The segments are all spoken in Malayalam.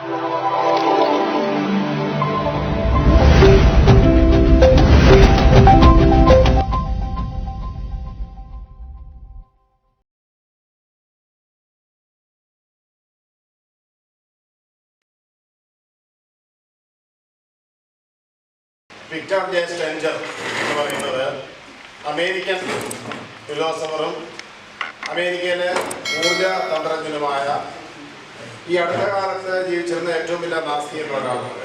വിക്ടർ ജെ സ്റ്റെഞ്ചർ എന്ന് പറയുന്നത് അമേരിക്കൻ ഫിലോസഫറും അമേരിക്കയിലെ ഊർജ തന്ത്രജ്ഞനുമായ ഈ അടുത്ത കാലത്ത് ജീവിച്ചിരുന്ന ഏറ്റവും വലിയ നാസ്തികരുടെ ഒരാളുണ്ട്.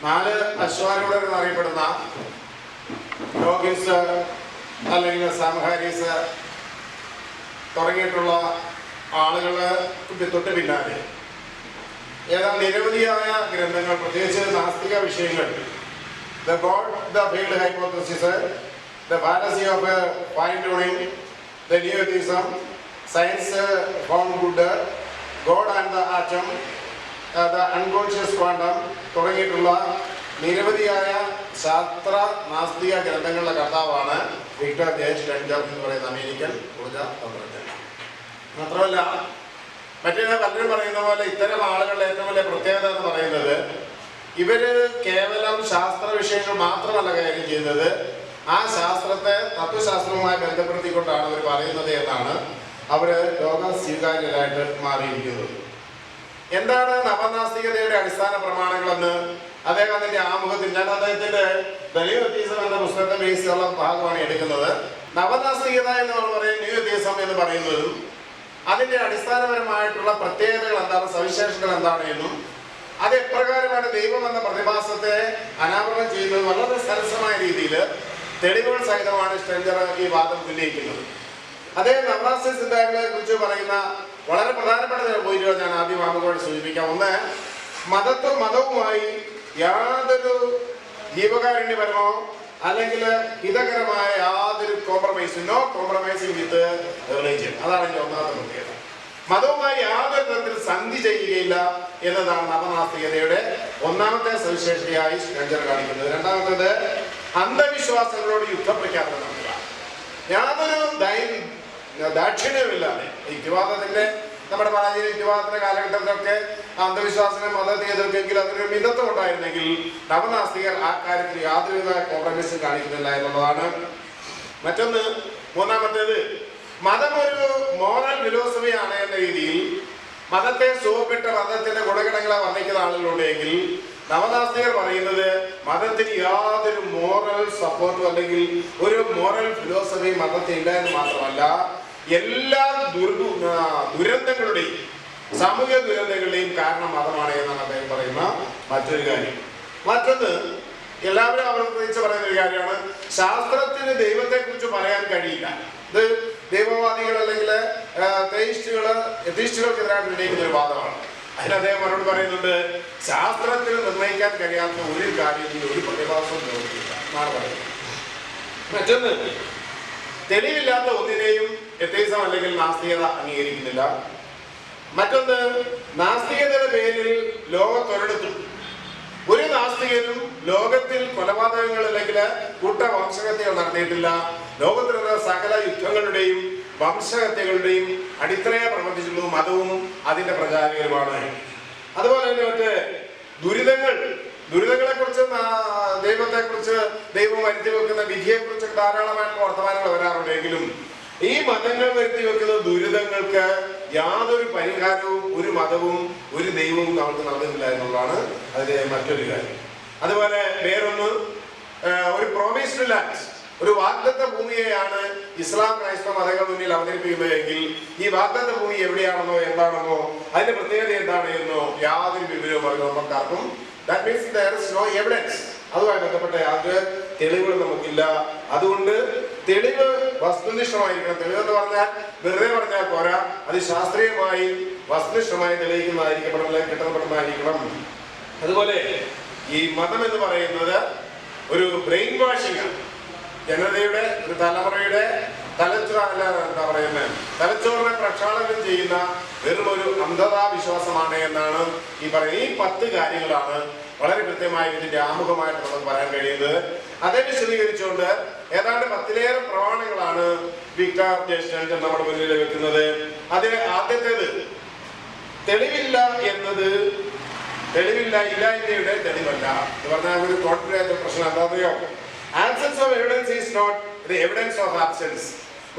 4 അശ്വാരൂഢർ എന്നറിയപ്പെടുന്ന ഡോക്കിൻസ് അല്ലെങ്കിൽ സാം ഹാരിസ് തുടങ്ങിയിട്ടുള്ള ആളുകൾ തൊട്ട് പിന്നാലെ ഏതാണ്ട് നിരവധിയായ ഗ്രന്ഥങ്ങൾ, പ്രത്യേകിച്ച് നാസ്തിക വിഷയങ്ങൾ, the God the failed hypothesis, the fallacy of fine tuning, the new atheism, science found God, God and the atom, the unconscious quantum തുടങ്ങിയിട്ടുള്ള നിരവധിയായ ശാസ്ത്ര നാസ്തിക ഗ്രന്ഥങ്ങളുടെ കർത്താവാണ് വിക്ടർ ജെ സ്റ്റെഞ്ചർ എന്ന് പറയുന്ന അമേരിക്കൻ ഊർജ തന്ത്രജ്ഞൻ. മാത്രമല്ല മറ്റേ പലരും പറയുന്ന പോലെ ഇത്തരം ആളുകളുടെ ഏറ്റവും വലിയ പ്രത്യേകത എന്ന് പറയുന്നത് ഇവര് കേവലം ശാസ്ത്ര വിഷയങ്ങൾ മാത്രമല്ല കാര്യം ചെയ്യുന്നത്, ആ ശാസ്ത്രത്തെ തത്വശാസ്ത്രവുമായി ബന്ധപ്പെടുത്തിക്കൊണ്ടാണ് അവർ പറയുന്നത് എന്നാണ് അവര് ലോക സ്വീകാര്യരായിട്ട് മാറിയിരിക്കുന്നത്. എന്താണ് നവനാസ്തികതയുടെ അടിസ്ഥാന പ്രമാണങ്ങളെന്ന് അദ്ദേഹം അതിന്റെ ആമുഖത്തിൽ, ഞാൻ അദ്ദേഹത്തിന്റെ ദലീലതീസം എന്ന പുസ്തകത്തെ ബേസ് ചെയ്യുന്ന ഭാഗമാണ് എടുക്കുന്നത്. നവനാസ്തികത എന്ന് നമ്മൾ പറയും, ന്യൂതീസം എന്ന് പറയുന്നതും അതിന്റെ അടിസ്ഥാനപരമായിട്ടുള്ള പ്രത്യേകതകൾ എന്താണ്, സവിശേഷതകൾ എന്താണ് എന്നും അത് എപ്രകാരമാണ് ദൈവം എന്ന പ്രതിഭാസത്തെ അനാവരണം ചെയ്യുന്നത് വളരെ സരസമായ രീതിയിൽ തെളിവുകൾ സഹിതമാണ് സ്റ്റെഞ്ചർ ഈ വാദം ഉന്നയിക്കുന്നത്. അദ്ദേഹം നവനാസ്തിക സിദ്ധാന്തങ്ങളെ കുറിച്ച് പറയുന്ന വളരെ പ്രധാനപ്പെട്ട ചില പോയിന്റുകൾ ഞാൻ ആദ്യം ആമുഖമായി സൂചിപ്പിക്കാം. ഒന്ന്, മതവുമായി യാതൊരു ജീവകാരുണ്യപരമോ അല്ലെങ്കിൽ ഹിതകരമായ യാതൊരു compromising, no compromising with religion. അതാണ് എൻ്റെ ഒന്നാമത്തെ പ്രത്യേകത. മതവുമായി യാതൊരു തരത്തിൽ സന്ധി ചെയ്യുകയില്ല എന്നതാണ് നവനാസ്തികതയുടെ ഒന്നാമത്തെ സവിശേഷതയായി സ്റ്റെഞ്ചർ കാണിക്കുന്നത്. രണ്ടാമത്തേത്, അന്ധവിശ്വാസങ്ങളോട് യുദ്ധപ്രഖ്യാപനം നടത്തുക. യാതൊരു ദാക്ഷിണ്യവുമില്ലാതെ യുക്തിവാദത്തിന്റെ, നമ്മുടെ പരാജയ യുക്തിവാദത്തിന്റെ കാലഘട്ടത്തിലൊക്കെ അന്ധവിശ്വാസനെ മതത്തെ എതിർക്കെങ്കിൽ അതിനൊരു മിതത്വം ഉണ്ടായിരുന്നെങ്കിൽ നവനാസ്തികർ ആ കാര്യത്തിൽ യാതൊരുവിധ കോംപ്രമൈസും കാണിക്കുന്നില്ല എന്നുള്ളതാണ്. മറ്റൊന്ന്, മൂന്നാമത്തേത്, മതം ഒരു മോറൽ ഫിലോസഫിയാണ് എന്ന രീതിയിൽ മതത്തെ സുഖപ്പെട്ട മതത്തിന്റെ ഗുണഗണങ്ങളെ വർണ്ണിക്കുന്ന ആളുകളുണ്ടെങ്കിൽ നവനാസ്തികർ പറയുന്നത് മതത്തിന് യാതൊരു മോറൽ സപ്പോർട്ടും അല്ലെങ്കിൽ ഒരു മോറൽ ഫിലോസഫി മതത്തിൽ ഇല്ല എന്ന് മാത്രമല്ല, എല്ലാ ദുരന്തങ്ങളുടെയും സാമൂഹിക ദുരന്തങ്ങളുടെയും കാരണം മതമാണ് എന്നാണ് അദ്ദേഹം പറയുന്ന മറ്റൊരു കാര്യം. മറ്റൊന്ന്, എല്ലാവരും അവർക്ക് പറയുന്ന ഒരു കാര്യമാണ്, ശാസ്ത്രത്തിന് ദൈവത്തെ കുറിച്ച് പറയാൻ കഴിയില്ല. ഇത് ദൈവവാദികൾ അല്ലെങ്കിൽ എത്തീസ്റ്റുകൾക്കെതിരായിട്ട് ഉന്നയിക്കുന്ന ഒരു വാദമാണ്. അതിന് അദ്ദേഹം അവരോട് പറയുന്നുണ്ട്, ശാസ്ത്രത്തിന് നിർണ്ണയിക്കാൻ കഴിയാത്ത ഒരു കാര്യത്തിൽ ഒരു പ്രതിഭാസവും പ്രവർത്തിക്കില്ല എന്നാണ് പറയുന്നത്. മറ്റൊന്ന്, തെളിവില്ലാത്ത ഒന്നിനെയും എത്തീസം അല്ലെങ്കിൽ നാസ്തികത അംഗീകരിക്കുന്നില്ല. മറ്റൊന്ന്, നാസ്തികതയുടെ പേരിൽ ലോകത്തൊരിടത്തും ഒരു നാസ്തികനും ലോകത്തിൽ കൊലപാതകങ്ങൾ അല്ലെങ്കിൽ കൂട്ടവംശഹത്യകൾ നടത്തിയിട്ടില്ല. ലോകത്തിലുള്ള സകല യുദ്ധങ്ങളുടെയും വംശഹത്യകളുടെയും അടിത്തറയെ പ്രവർത്തിച്ചിട്ടുള്ളതും മതവും അതിന്റെ പ്രചാരകരുമാണ്. അതുപോലെ തന്നെ മറ്റ് ദുരിതങ്ങളെ കുറിച്ച്, ദൈവത്തെക്കുറിച്ച്, ദൈവം വരുത്തി വെക്കുന്ന വിധിയെക്കുറിച്ച് ധാരാളമായിട്ടുള്ള വർത്തമാനങ്ങൾ വരാറുണ്ടെങ്കിലും ഈ മതങ്ങൾ വരുത്തി വെക്കുന്ന ദുരിതങ്ങൾക്ക് യാതൊരു പരിഹാരവും ഒരു മതവും ഒരു ദൈവവും നമുക്ക് നൽകുന്നില്ല എന്നുള്ളതാണ് അതിന്റെ മറ്റൊരു കാര്യം. അതുപോലെ വേറൊന്ന്, ഒരു പ്രോമിസ്ഡ് ലാൻഡ്, ഒരു വാഗ്ദത്ത ഭൂമിയെയാണ് ഇസ്ലാം ക്രൈസ്തവ മതങ്ങൾ മുന്നിൽ അവതരിപ്പിക്കുന്നതെങ്കിൽ ഈ വാഗ്ദത്ത ഭൂമി എവിടെയാണെന്നോ എന്താണെന്നോ അതിന്റെ പ്രത്യേകത എന്താണ് എന്നോ യാതൊരു വിവരവും അറിവ് നമുക്കാർക്കും. That means there is no evidence. അതുമായി ബന്ധപ്പെട്ട യാതൊരു തെളിവുകൾ നമുക്കില്ല. അതുകൊണ്ട് തെളിവ് വസ്തുനിഷ്ഠമായിരിക്കണം. തെളിവ് എന്ന് പറഞ്ഞാൽ വെറുതെ പറഞ്ഞാൽ പോരാ, അത് ശാസ്ത്രീയമായി വസ്തുനിഷ്ഠമായി കിട്ടപ്പെടുന്നതായിരിക്കണം. അതുപോലെ ഈ മതം എന്ന് പറയുന്നത് ഒരു ബ്രെയിൻ വാഷിംഗ് ആണ്. ജനതയുടെ ഒരു തലമുറയുടെ തലച്ചോറിനെ പ്രക്ഷാളനം ചെയ്യുന്ന വെറും ഒരു അന്ധതാ വിശ്വാസമാണ് എന്നാണ് ഈ പറയുന്നത്. ഈ 10 കാര്യങ്ങളാണ് വളരെ കൃത്യമായി ഇതിന്റെ ആമുഖമായിട്ട് നമുക്ക് പറയാൻ കഴിയുന്നത്. അതേ വിശദീകരിച്ചുകൊണ്ട് ഏതാണ്ട് 10ലേറെ പ്രമാണങ്ങളാണ് വിക്ടർ ജെ സ്റ്റെഞ്ചർ നമ്മുടെ മുന്നിൽ വെക്കുന്നത്. അതിൽ ആദ്യത്തേത് തെളിവില്ല എന്നത് ഇല്ലായ്മയുടെ തെളിവല്ല എന്ന് പറഞ്ഞാൽ ഒരു കോൺഫിഡൻസ് പ്രശ്നം എന്താണെന്നറിയോ? Absence of evidence is not the evidence of absence.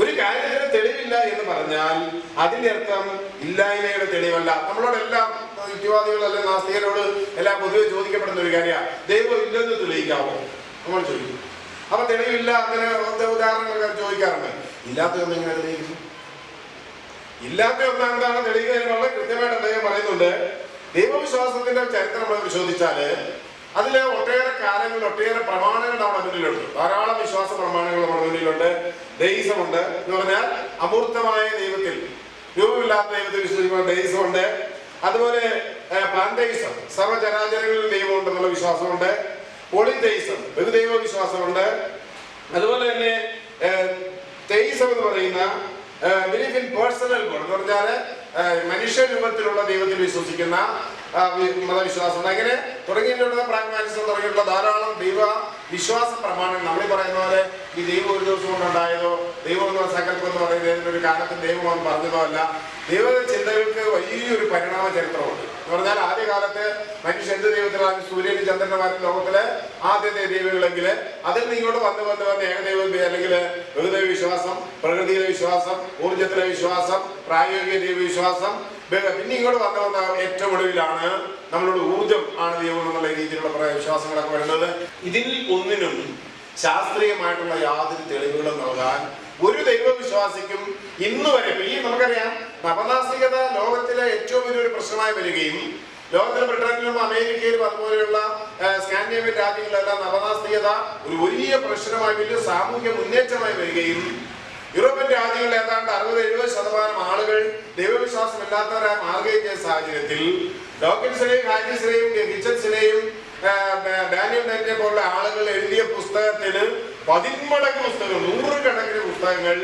ഒരു കാര്യത്തിന് തെളിവില്ല എന്ന് പറഞ്ഞാൽ അതിന്റെ അർത്ഥം ഇല്ലായ്മയുടെ തെളിവല്ല. നമ്മളോടെല്ലാം യുക്തിവാദികൾ അല്ലെങ്കിൽ നാസ്തികരോട് എല്ലാം പൊതുവെ ചോദിക്കപ്പെടുന്ന ഒരു കാര്യമാണ്, ദൈവം ഇല്ലെന്ന് തെളിയിക്കാമോ നമ്മൾ ചോദിക്കും. അപ്പൊ തെളിവില്ല, അങ്ങനെ ഉദാഹരണങ്ങൾ ചോദിക്കാറുണ്ട്. ഇല്ലാത്ത ഒന്ന് എങ്ങനെ തെളിയിക്കും? ഇല്ലാത്ത ഒന്ന് എന്താണ് തെളിയിക്കുക? വളരെ കൃത്യമായിട്ട് അദ്ദേഹം പറയുന്നുണ്ട്. ദൈവവിശ്വാസത്തിന്റെ ചരിത്രം നമ്മൾ പരിശോധിച്ചാല് അതില് ഒട്ടേറെ കാലങ്ങളിൽ ഒട്ടേറെ പ്രമാണങ്ങൾ നമ്മുടെ മുന്നിലുണ്ട്. ധാരാളം വിശ്വാസ പ്രമാണങ്ങൾ നമ്മുടെ മുന്നിലുണ്ട്. ദൈവമുണ്ട് എന്ന് പറഞ്ഞാൽ അമൂർത്തമായ ദൈവത്തിൽ, രൂപമില്ലാത്ത ദൈവത്തിൽ വിശ്വസിക്കുന്ന ദൈവമുണ്ട്. അതുപോലെ പാന്തയിസം, സർവചരാചരങ്ങളിൽ ദൈവമുണ്ടെന്നുള്ള വിശ്വാസമുണ്ട്. പോളിതെയിസം, ബഹുദൈവ വിശ്വാസമുണ്ട്. അതുപോലെ തന്നെ തെയിസം എന്ന് പറയുന്ന ബിലീഫ് ഇൻ പേഴ്സണൽ ഗോഡ് എന്ന് പറഞ്ഞാൽ മനുഷ്യ രൂപത്തിലുള്ള ദൈവത്തിൽ വിശ്വസിക്കുന്ന മതവിശ്വാസമുണ്ട്. അങ്ങനെ തുടങ്ങിയിട്ടുള്ള പ്രാഗ്മാറ്റിസം തുടങ്ങിയിട്ടുള്ള ധാരാളം ദൈവ വിശ്വാസ പ്രമാണങ്ങൾ. നമ്മളീ പറയുന്ന പോലെ ഈ ദൈവം ഒരു ദിവസം കൊണ്ടുണ്ടായതോ ദൈവം എന്ന സങ്കല്പം എന്ന് പറയുന്നത് ഒരു കാലത്ത് ദൈവമെന്ന് പറഞ്ഞതോ അല്ല. ദൈവ ചിന്തകൾക്ക് വലിയൊരു പരിണാമ ചരിത്രമുണ്ട്. എന്ന് പറഞ്ഞാൽ ആദ്യകാലത്ത് മനുഷ്യ എന്ത് ദൈവത്തിലാണ്? സൂര്യനും ചന്ദ്രന്മാരും ലോകത്തിലെ ആദ്യത്തെ ദൈവങ്ങളെങ്കിൽ അതിൽ നിന്ന് ഇങ്ങോട്ട് വന്ന് ഏകദൈവ അല്ലെങ്കിൽ ബഹുദൈവ വിശ്വാസം, പ്രകൃതിയിലെ വിശ്വാസം, ഊർജത്തിലെ വിശ്വാസം, പ്രായോഗിക ദൈവവിശ്വാസം, പിന്നെ ഇങ്ങോട്ട് വന്ന ഏറ്റവും ഒടുവിലാണ് നമ്മളോട് ഊർജം ആണ് ദൈവം എന്നുള്ള രീതിയിലുള്ള വിശ്വാസങ്ങളൊക്കെ വരുന്നത്. ഇതിൽ ഒന്നിനും ശാസ്ത്രീയമായിട്ടുള്ള യാതൊരു തെളിവുകളും നൽകാൻ ഒരു ദൈവവിശ്വാസിക്കും ഇന്ന് വരെ. ഈ നമുക്കറിയാം, നവനാസ്തികത ലോകത്തിലെ ഏറ്റവും വലിയൊരു പ്രശ്നമായി വരികയും ലോകത്തിലെ ബ്രിട്ടനിലും അമേരിക്കയിലും അതുപോലെയുള്ള സ്കാൻഡിനേവിയൻ രാജ്യങ്ങളിലെല്ലാം നവനാസ്തികത ഒരു വലിയ പ്രശ്നമായി, വലിയ സാമൂഹ്യ മുന്നേറ്റമായി വരികയും യൂറോപ്യൻ രാജ്യങ്ങളിൽ ഏതാണ്ട് 60-70% ആളുകൾ ദൈവവിശ്വാസമില്ലാത്തവരായി മാറുകയും ചെയ്ത സാഹചര്യത്തിൽ ഡോക്കിൻസിനെയും ഹാരിസിനെയും ഹിച്ചൻസിനെയും ഡാനിയൽ ഡെന്നെ പോലുള്ള ആളുകൾ എഴുതിയ പുസ്തകത്തിന് 10 മടങ്ങ് പുസ്തകങ്ങൾ, 100 കണക്കിന് പുസ്തകങ്ങൾ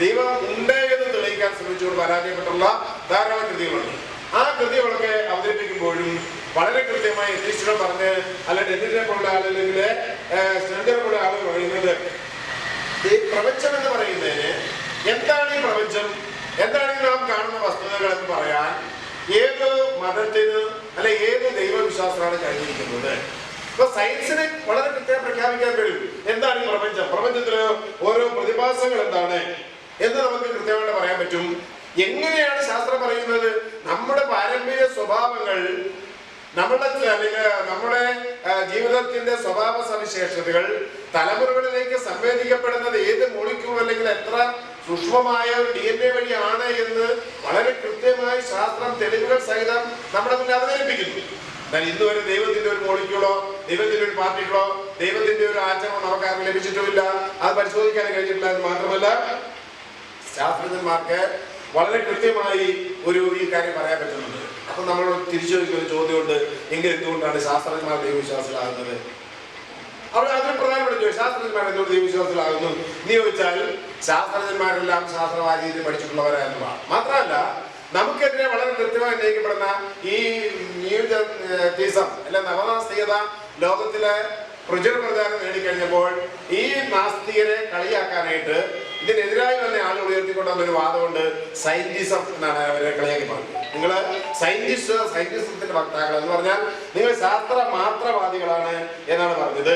ദൈവം ഉണ്ട് എന്ന് തെളിയിക്കാൻ ശ്രമിച്ചുകൊണ്ട് പരാജയപ്പെട്ടുള്ള ധാരാളം കൃതികളുണ്ട്. ആ കൃതികളൊക്കെ അവതരിപ്പിക്കുമ്പോഴും വളരെ കൃത്യമായി എത്തിസ്റ്റർ പറഞ്ഞ്, അല്ലെങ്കിൽ ഡെന്നിനെ പോലുള്ള ആളല്ലെങ്കിൽ സ്റ്റെൻഡറെ പോലുള്ള ആളുകൾ പറയുന്നത് ഈ പ്രപഞ്ചം എന്ന് പറയുന്നതിന് എന്താണ് ഈ പ്രപഞ്ചം, എന്താണ് നാം കാണുന്ന വസ്തുതകൾ എന്ന് പറയാൻ ഏത് മതത്തിന് അല്ലെ ഏത് ദൈവവിശ്വാസമാണ് കഴിഞ്ഞിരിക്കുന്നത്? ഇപ്പൊ സയൻസിന് വളരെ കൃത്യമായി പ്രഖ്യാപിക്കാൻ കഴിയും എന്താണ് ഈ പ്രപഞ്ചം, പ്രപഞ്ചത്തില് ഓരോ പ്രതിഭാസങ്ങൾ എന്താണ് എന്ന് നമുക്ക് കൃത്യമായിട്ട് പറയാൻ പറ്റും. എങ്ങനെയാണ് ശാസ്ത്രം പറയുന്നത്? നമ്മുടെ പാരമ്പര്യ സ്വഭാവങ്ങൾ, നമ്മുടെ ജീവിതത്തിന്റെ സ്വഭാവ സവിശേഷതകൾ തലമുറകളിലേക്ക് സംവേദിക്കപ്പെടുന്നത് ഏത് മോളിക്യൂൾ അല്ലെങ്കിൽ എത്ര സൂക്ഷ്മമായ ഒരു DNA വഴിയാണ് എന്ന് വളരെ കൃത്യമായി ശാസ്ത്രം തെളിവുകൾ സഹിതം നമ്മുടെ മുന്നിൽ അവതരിപ്പിക്കുന്നു. എന്നാൽ ഇന്നുവരെ ദൈവത്തിന്റെ ഒരു മോളിക്യൂളോ ദൈവത്തിന്റെ ഒരു പാർട്ടികളോ ദൈവത്തിന്റെ ഒരു ആറ്റമോ നമുക്കാർക്കും ലഭിച്ചിട്ടുമില്ല. അത് പരിശോധിക്കാൻ കഴിഞ്ഞിട്ടില്ല. എന്ന് മാത്രമല്ല, ശാസ്ത്രജ്ഞന്മാർക്ക് വളരെ കൃത്യമായി ഈ കാര്യം പറയാൻ പറ്റുന്നുണ്ട്. അപ്പൊ നമ്മൾ തിരിച്ചു ചോദിക്കുന്ന ചോദ്യമുണ്ട്, എങ്കിൽ എന്തുകൊണ്ടാണ് ശാസ്ത്രജ്ഞന്മാർ ദൈവവിശ്വാസികളാകുന്നത്? അവിടെ അതൊരു പ്രധാനപ്പെട്ട ചോദ്യം. ശാസ്ത്രജ്ഞന്മാർ എന്തുകൊണ്ട് ദൈവവിശ്വാസികളാകുന്നു എന്ന് ചോദിച്ചാൽ, ശാസ്ത്രജ്ഞന്മാരെല്ലാം ശാസ്ത്രവാദീയത്തിൽ പഠിച്ചിട്ടുള്ളവരായിരുന്നതാണ്. മാത്രമല്ല, നമുക്കെതിരെ വളരെ കൃത്യമായി ഉന്നയിക്കപ്പെടുന്ന ഈ ന്യൂജീസം അല്ലെ നവനാസ്തികത ലോകത്തിലെ പ്രചാരം നേടിക്കഴിഞ്ഞപ്പോൾ ഈ നാസ്തികരെ കളിയാക്കാനായിട്ട് ഇതിനെതിരായി വന്ന ആളുകൾ ഉയർത്തിക്കൊണ്ടുവന്നൊരു വാദമുണ്ട്. സയന്റിസം എന്നാണ് അവരെ കളിയാക്കി പറഞ്ഞത്. നിങ്ങൾ സയന്റിസത്തിന്റെ വക്താക്കൾ എന്ന് പറഞ്ഞാൽ നിങ്ങൾ ശാസ്ത്ര മാത്രവാദികളാണ് എന്നാണ് പറഞ്ഞത്.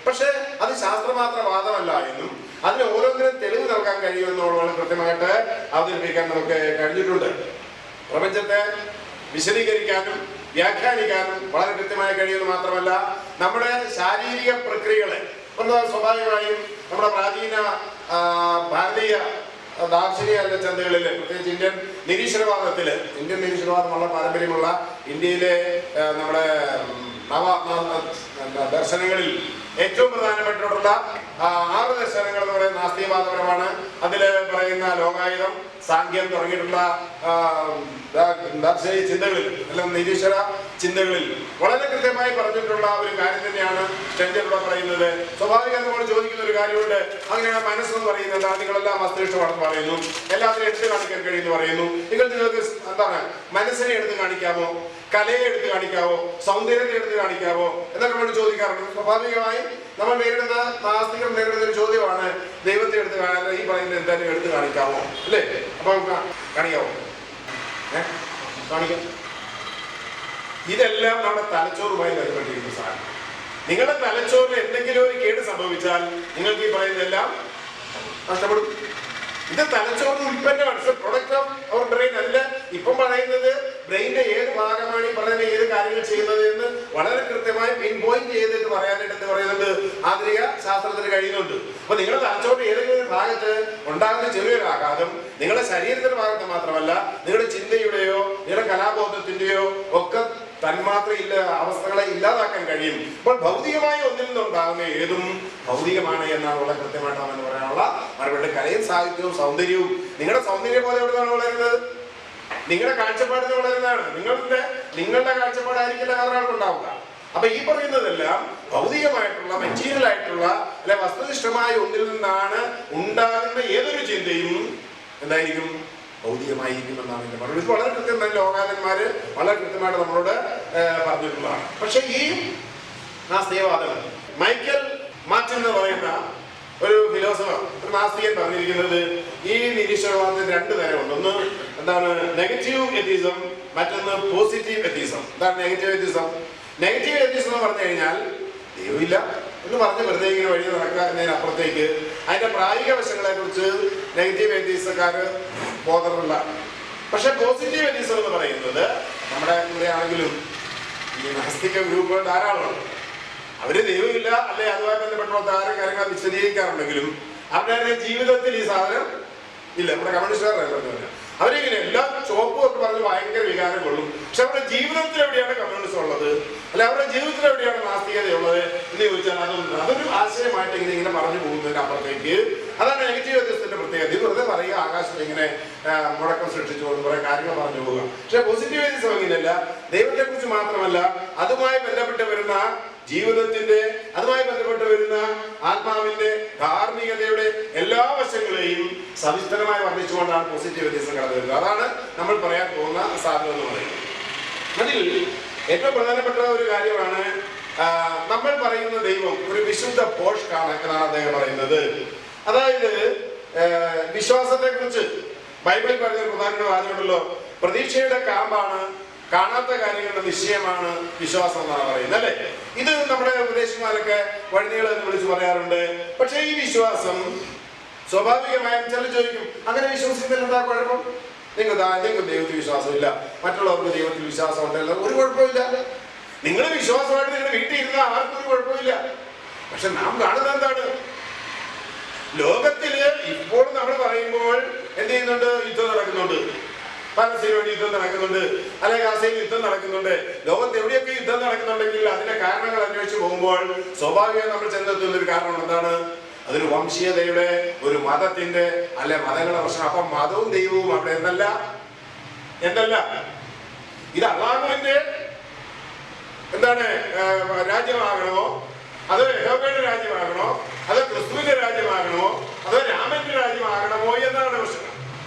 പക്ഷെ അത് ശാസ്ത്രമാത്രവാദമല്ല എന്നും അതിന് ഓരോന്നിനും തെളിവ് നൽകാൻ കഴിയുമെന്നുള്ള കൃത്യമായിട്ട് അവതരിപ്പിക്കാൻ നമുക്ക് കഴിഞ്ഞിട്ടുണ്ട്. പ്രപഞ്ചത്തെ വിശദീകരിക്കാനും വ്യാഖ്യാനിക്കാനും വളരെ കൃത്യമായി കഴിയുന്നത് മാത്രമല്ല, നമ്മുടെ ശാരീരിക പ്രക്രിയകളെ സ്വാഭാവികമായും നമ്മുടെ പ്രാചീന ഭാരതീയ ദാർശനിക ചിന്തകളിൽ, പ്രത്യേകിച്ച് ഇന്ത്യൻ നിരീശ്വരവാദമുള്ള പാരമ്പര്യമുള്ള ഇന്ത്യയിലെ നമ്മുടെ ദർശനങ്ങളിൽ ഏറ്റവും പ്രധാനപ്പെട്ടിട്ടുള്ള 6 ദർശനങ്ങൾ എന്ന് പറയുന്ന നാസ്തികവാദപരമാണ്. അതിൽ പറയുന്ന ലോകായുധം, സാങ്ക്യം തുടങ്ങിയിട്ടുള്ള ദാർശനിക ചിന്തകളിൽ അല്ലെങ്കിൽ നിരീശ്വര ചിന്തകളിൽ വളരെ കൃത്യമായി പറഞ്ഞിട്ടുള്ള ഒരു കാര്യം തന്നെയാണ് സ്റ്റെൻഡർ പറയുന്നത്. സ്വാഭാവികം നമ്മൾ ചോദിക്കുന്ന ഒരു കാര്യമുണ്ട്, അങ്ങനെയാണ് മനസ്സെന്ന് പറയുന്നത്. നിങ്ങളെല്ലാം മസ്തിഷ്കമാണെന്ന് പറയുന്നു, എല്ലാത്തിനും എടുത്തു കാണിക്കാൻ കഴിയുമെന്ന് പറയുന്നു. നിങ്ങൾക്ക് എന്താണ് മനസ്സിനെ എടുത്ത് കാണിക്കാമോ, കലയെ എടുത്ത് കാണിക്കാവോ, സൗന്ദര്യത്തെ എടുത്ത് കാണിക്കാവോ എന്നൊക്കെ നമ്മൾ ചോദിക്കാറുണ്ട്. സ്വാഭാവികമായും നമ്മൾ നാസ്തികർ നേരിടുന്ന ഒരു ചോദ്യമാണ്, ദൈവത്തെ എടുത്ത് കാണാൻ ഈ പറയുന്നത് എന്തായാലും എടുത്ത് കാണിക്കാമോ അല്ലേ? അപ്പൊ കാണിക്കാവോ? കാണിക്കാം. ഇതെല്ലാം നമ്മുടെ തലച്ചോറുമായി ബന്ധപ്പെട്ടിരിക്കുന്ന സാധനം. നിങ്ങളുടെ തലച്ചോറിന് എന്തെങ്കിലും ഒരു കേട് സംഭവിച്ചാൽ നിങ്ങൾക്ക് ഈ പറയുന്നതെല്ലാം നഷ്ടപ്പെടും. ഇത് തലച്ചോറിന് ഉൽപ്പന്നമാണ്, പ്രൊഡക്റ്റ് ഓഫ് അവർ ബ്രെയിൻ. അല്ല ഇപ്പം പറയുന്നത് ബ്രെയിനിന്റെ ഏത് ഭാഗമാണ് ഈ പറയുന്ന ഏത് കാര്യങ്ങൾ ചെയ്യുന്നത് എന്ന് വളരെ കൃത്യമായി പിൻ പോയിന്റ് ചെയ്തിട്ട് പറയാനായിട്ട് എന്ത് പറയുന്നുണ്ട്, ആധുനിക ശാസ്ത്രത്തിന് കഴിയുന്നുണ്ട്. അപ്പൊ നിങ്ങളുടെ തലച്ചോറിന്റെ ഏതെങ്കിലും ഒരു ഭാഗത്ത് ഉണ്ടാകുന്ന ചെറിയൊരു ആഘാതം നിങ്ങളുടെ ശരീരത്തിന്റെ ഭാഗത്ത് മാത്രമല്ല, നിങ്ങളുടെ ചിന്തയുടെയോ നിങ്ങളുടെ കലാബോധത്തിന്റെയോ ഒക്കെ തന്മാത്ര അവസ്ഥകളെ ഇല്ലാതാക്കാൻ കഴിയും. അപ്പോൾ ഭൗതികമായ ഒന്നിൽ നിന്നുണ്ടാകുന്ന ഏതും ഭൗതികമാണ് എന്നാണ് വളരെ കൃത്യമായിട്ടാണെന്ന് പറയാനുള്ള മറുപടി. കലയും സാഹിത്യവും സൗന്ദര്യവും നിങ്ങളുടെ സൗന്ദര്യം പോലെ എവിടെയാണ് വളരുന്നത്? നിങ്ങളുടെ കാഴ്ചപ്പാടിന് വളരുന്നതാണ്. നിങ്ങളുടെ കാഴ്ചപ്പാടായിരിക്കില്ല വേറൊരാൾക്ക് ഉണ്ടാവുക. അപ്പൊ ഈ പറയുന്നതെല്ലാം ഭൗതികമായിട്ടുള്ള മെറ്റീരിയൽ ആയിട്ടുള്ള അല്ലെ വസ്തുനിഷ്ഠമായ ഒന്നിൽ നിന്നാണ് ഉണ്ടാകുന്ന ഏതൊരു ചിന്തയും എന്തായിരിക്കും, ഭൗതികമായിരിക്കും എന്നാണ് എന്റെ മറുപടി. ഇത് വളരെ കൃത്യം തന്നെ ലോകാലന്മാര് വളരെ കൃത്യമായിട്ട് നമ്മളോട് പറഞ്ഞിട്ടുള്ളതാണ്. പക്ഷെ ഈ നാസ്തികവാദം മൈക്കൽ മാർട്ടിൻ എന്ന് പറയുന്ന ഒരു ഫിലോസഫർ, ഒരു നാസ്തികൻ പറഞ്ഞിരിക്കുന്നത് ഈ നിരീശ്വരവാദത്തിന് രണ്ട് തരമുണ്ട്. ഒന്ന് എന്താണ് നെഗറ്റീവ് എത്തിസം, മറ്റൊന്ന് പോസിറ്റീവ് എത്തിസം. എന്താണ് നെഗറ്റീവ് എത്തിസം? നെഗറ്റീവ് എത്തിസം എന്ന് പറഞ്ഞു കഴിഞ്ഞാൽ ദൈവമില്ല എന്ന് പറഞ്ഞ് വെറുതെ ഇങ്ങനെ വഴി നടക്കുക എന്നതിനപ്പുറത്തേക്ക് അതിന്റെ പ്രായോഗിക വശങ്ങളെ കുറിച്ച് നെഗറ്റീവ് എത്തിസക്കാര് ബോധമില്ല. പക്ഷെ പോസിറ്റീവ് എത്തിസം എന്ന് പറയുന്നത് നമ്മുടെ ഇവിടെ ആണെങ്കിലും ഈ നാസ്തിക ഗ്രൂപ്പുകൾ ധാരാളമാണ്. അവര് ദൈവമില്ല അല്ലെ അതുമായി ബന്ധപ്പെട്ടുള്ള ധാരാളം കാര്യങ്ങൾ വിശദീകരിക്കാറുണ്ടെങ്കിലും അവരുടെ ജീവിതത്തിൽ ഈ സാധനം ഇല്ല. നമ്മുടെ കമ്മ്യൂണിസ്റ്റുകാരുടെ പറഞ്ഞ അവരിങ്ങനെ എല്ലാം ചോപ്പും ഒക്കെ പറഞ്ഞ് ഭയങ്കര വികാരം കൊള്ളും. പക്ഷെ അവരുടെ ജീവിതത്തിൽ എവിടെയാണ് കമ്മ്യൂണിസം ഉള്ളത്, അല്ലെ അവരുടെ ജീവിതത്തിൽ എവിടെയാണ് നാസ്തികതയുള്ളത് എന്ന് ചോദിച്ചാൽ അതൊരു ആശയമായിട്ട് ഇങ്ങനെ പറഞ്ഞു പോകുന്നതിന് അപ്പുറത്തേക്ക് അതാണ് നെഗറ്റീവ് എത്തിസത്തിന്റെ പ്രത്യേകത. ഇത് വെറുതെ പറയുക, ആകാശത്ത് ഇങ്ങനെ മുടക്കം സൃഷ്ടിച്ചു കൊണ്ട് കുറെ കാര്യങ്ങൾ പറഞ്ഞു പോവുക. പക്ഷെ പോസിറ്റീവ് എത്തിസം ഇങ്ങനെയല്ല. ദൈവത്തെ കുറിച്ച് മാത്രമല്ല, അതുമായി ബന്ധപ്പെട്ട് വരുന്ന ജീവിതത്തിന്റെ, അതുമായി ബന്ധപ്പെട്ട് വരുന്ന ആത്മാവിന്റെ, ധാർമ്മികതയുടെ എല്ലാ വശങ്ങളെയും സവിസ്തരമായി വർദ്ധിച്ചുകൊണ്ടാണ് പോസിറ്റീവ് എത്തിസം കടന്നു വരുന്നത്. അതാണ് നമ്മൾ പറയാൻ പോകുന്ന സാധനം എന്ന് പറയുന്നത്. അതിൽ ഏറ്റവും പ്രധാനപ്പെട്ട ഒരു കാര്യമാണ് നമ്മൾ പറയുന്ന ദൈവം ഒരു വിശുദ്ധ ഭോഷ്കാണ് എന്നാണ് അദ്ദേഹം പറയുന്നത്. അതായത് വിശ്വാസത്തെ കുറിച്ച് ബൈബിളിൽ പറഞ്ഞ പ്രധാനപ്പെട്ട വാചകമുണ്ടല്ലോ, പ്രതീക്ഷയുടെ കാമ്പാണ്, കാണാത്ത കാര്യങ്ങളുടെ നിശ്ചയമാണ് വിശ്വാസം എന്നാണ് പറയുന്നത്, അല്ലെ? ഇത് നമ്മുടെ ഉപദേശിമാരൊക്കെ വഴിനീളം എന്ന് വിളിച്ച് പറയാറുണ്ട്. പക്ഷെ ഈ വിശ്വാസം സ്വാഭാവികമായും ചില ചോദിക്കും, അങ്ങനെ വിശ്വസിക്കുന്നതിൽ എന്താ കുഴപ്പം? നിങ്ങൾക്ക് ദൈവത്തിൽ വിശ്വാസമില്ല, മറ്റുള്ളവർക്ക് ദൈവത്തിൽ വിശ്വാസം ഉണ്ടല്ലോ, ഒരു കുഴപ്പമില്ല. നിങ്ങൾ വിശ്വാസമായിട്ട് നിങ്ങളുടെ വീട്ടിൽ ഇരുന്ന ആർക്കും ഒരു കുഴപ്പമില്ല. പക്ഷെ നാം കാണുന്നത് എന്താണ്? ലോകത്തില് ഇപ്പോൾ നമ്മൾ പറയുമ്പോൾ എന്ത് ചെയ്യുന്നുണ്ട്? യുദ്ധം നടക്കുന്നുണ്ട്, പലസ്തീന് വേണ്ടി യുദ്ധം നടക്കുന്നുണ്ട്, അല്ലെങ്കിൽ ഗാസയിൽ യുദ്ധം നടക്കുന്നുണ്ട്. ലോകത്ത് എവിടെയൊക്കെ യുദ്ധം നടക്കുന്നുണ്ടെങ്കിൽ അതിന്റെ കാരണങ്ങൾ അന്വേഷിച്ച് പോകുമ്പോൾ സ്വാഭാവികമായി നമ്മൾ ചെന്നെത്തുന്ന ഒരു കാരണം എന്താണ്? അതൊരു വംശീയതയുടെ, ഒരു മതത്തിന്റെ, അല്ലെ മതങ്ങളുടെ പ്രശ്നം. അപ്പൊ മതവും ദൈവവും അവിടെ എന്തല്ല ഇത് അള്ളാഹുവിന്റെ എന്താണ് രാജ്യമാകണമോ, അതോ യഹോവയുടെ രാജ്യമാകണോ, അതോ ക്രിസ്തുവിന്റെ രാജ്യമാകണമോ, അതോ രാമന്റെ രാജ്യമാകണമോ എന്നാണ് പ്രശ്നം.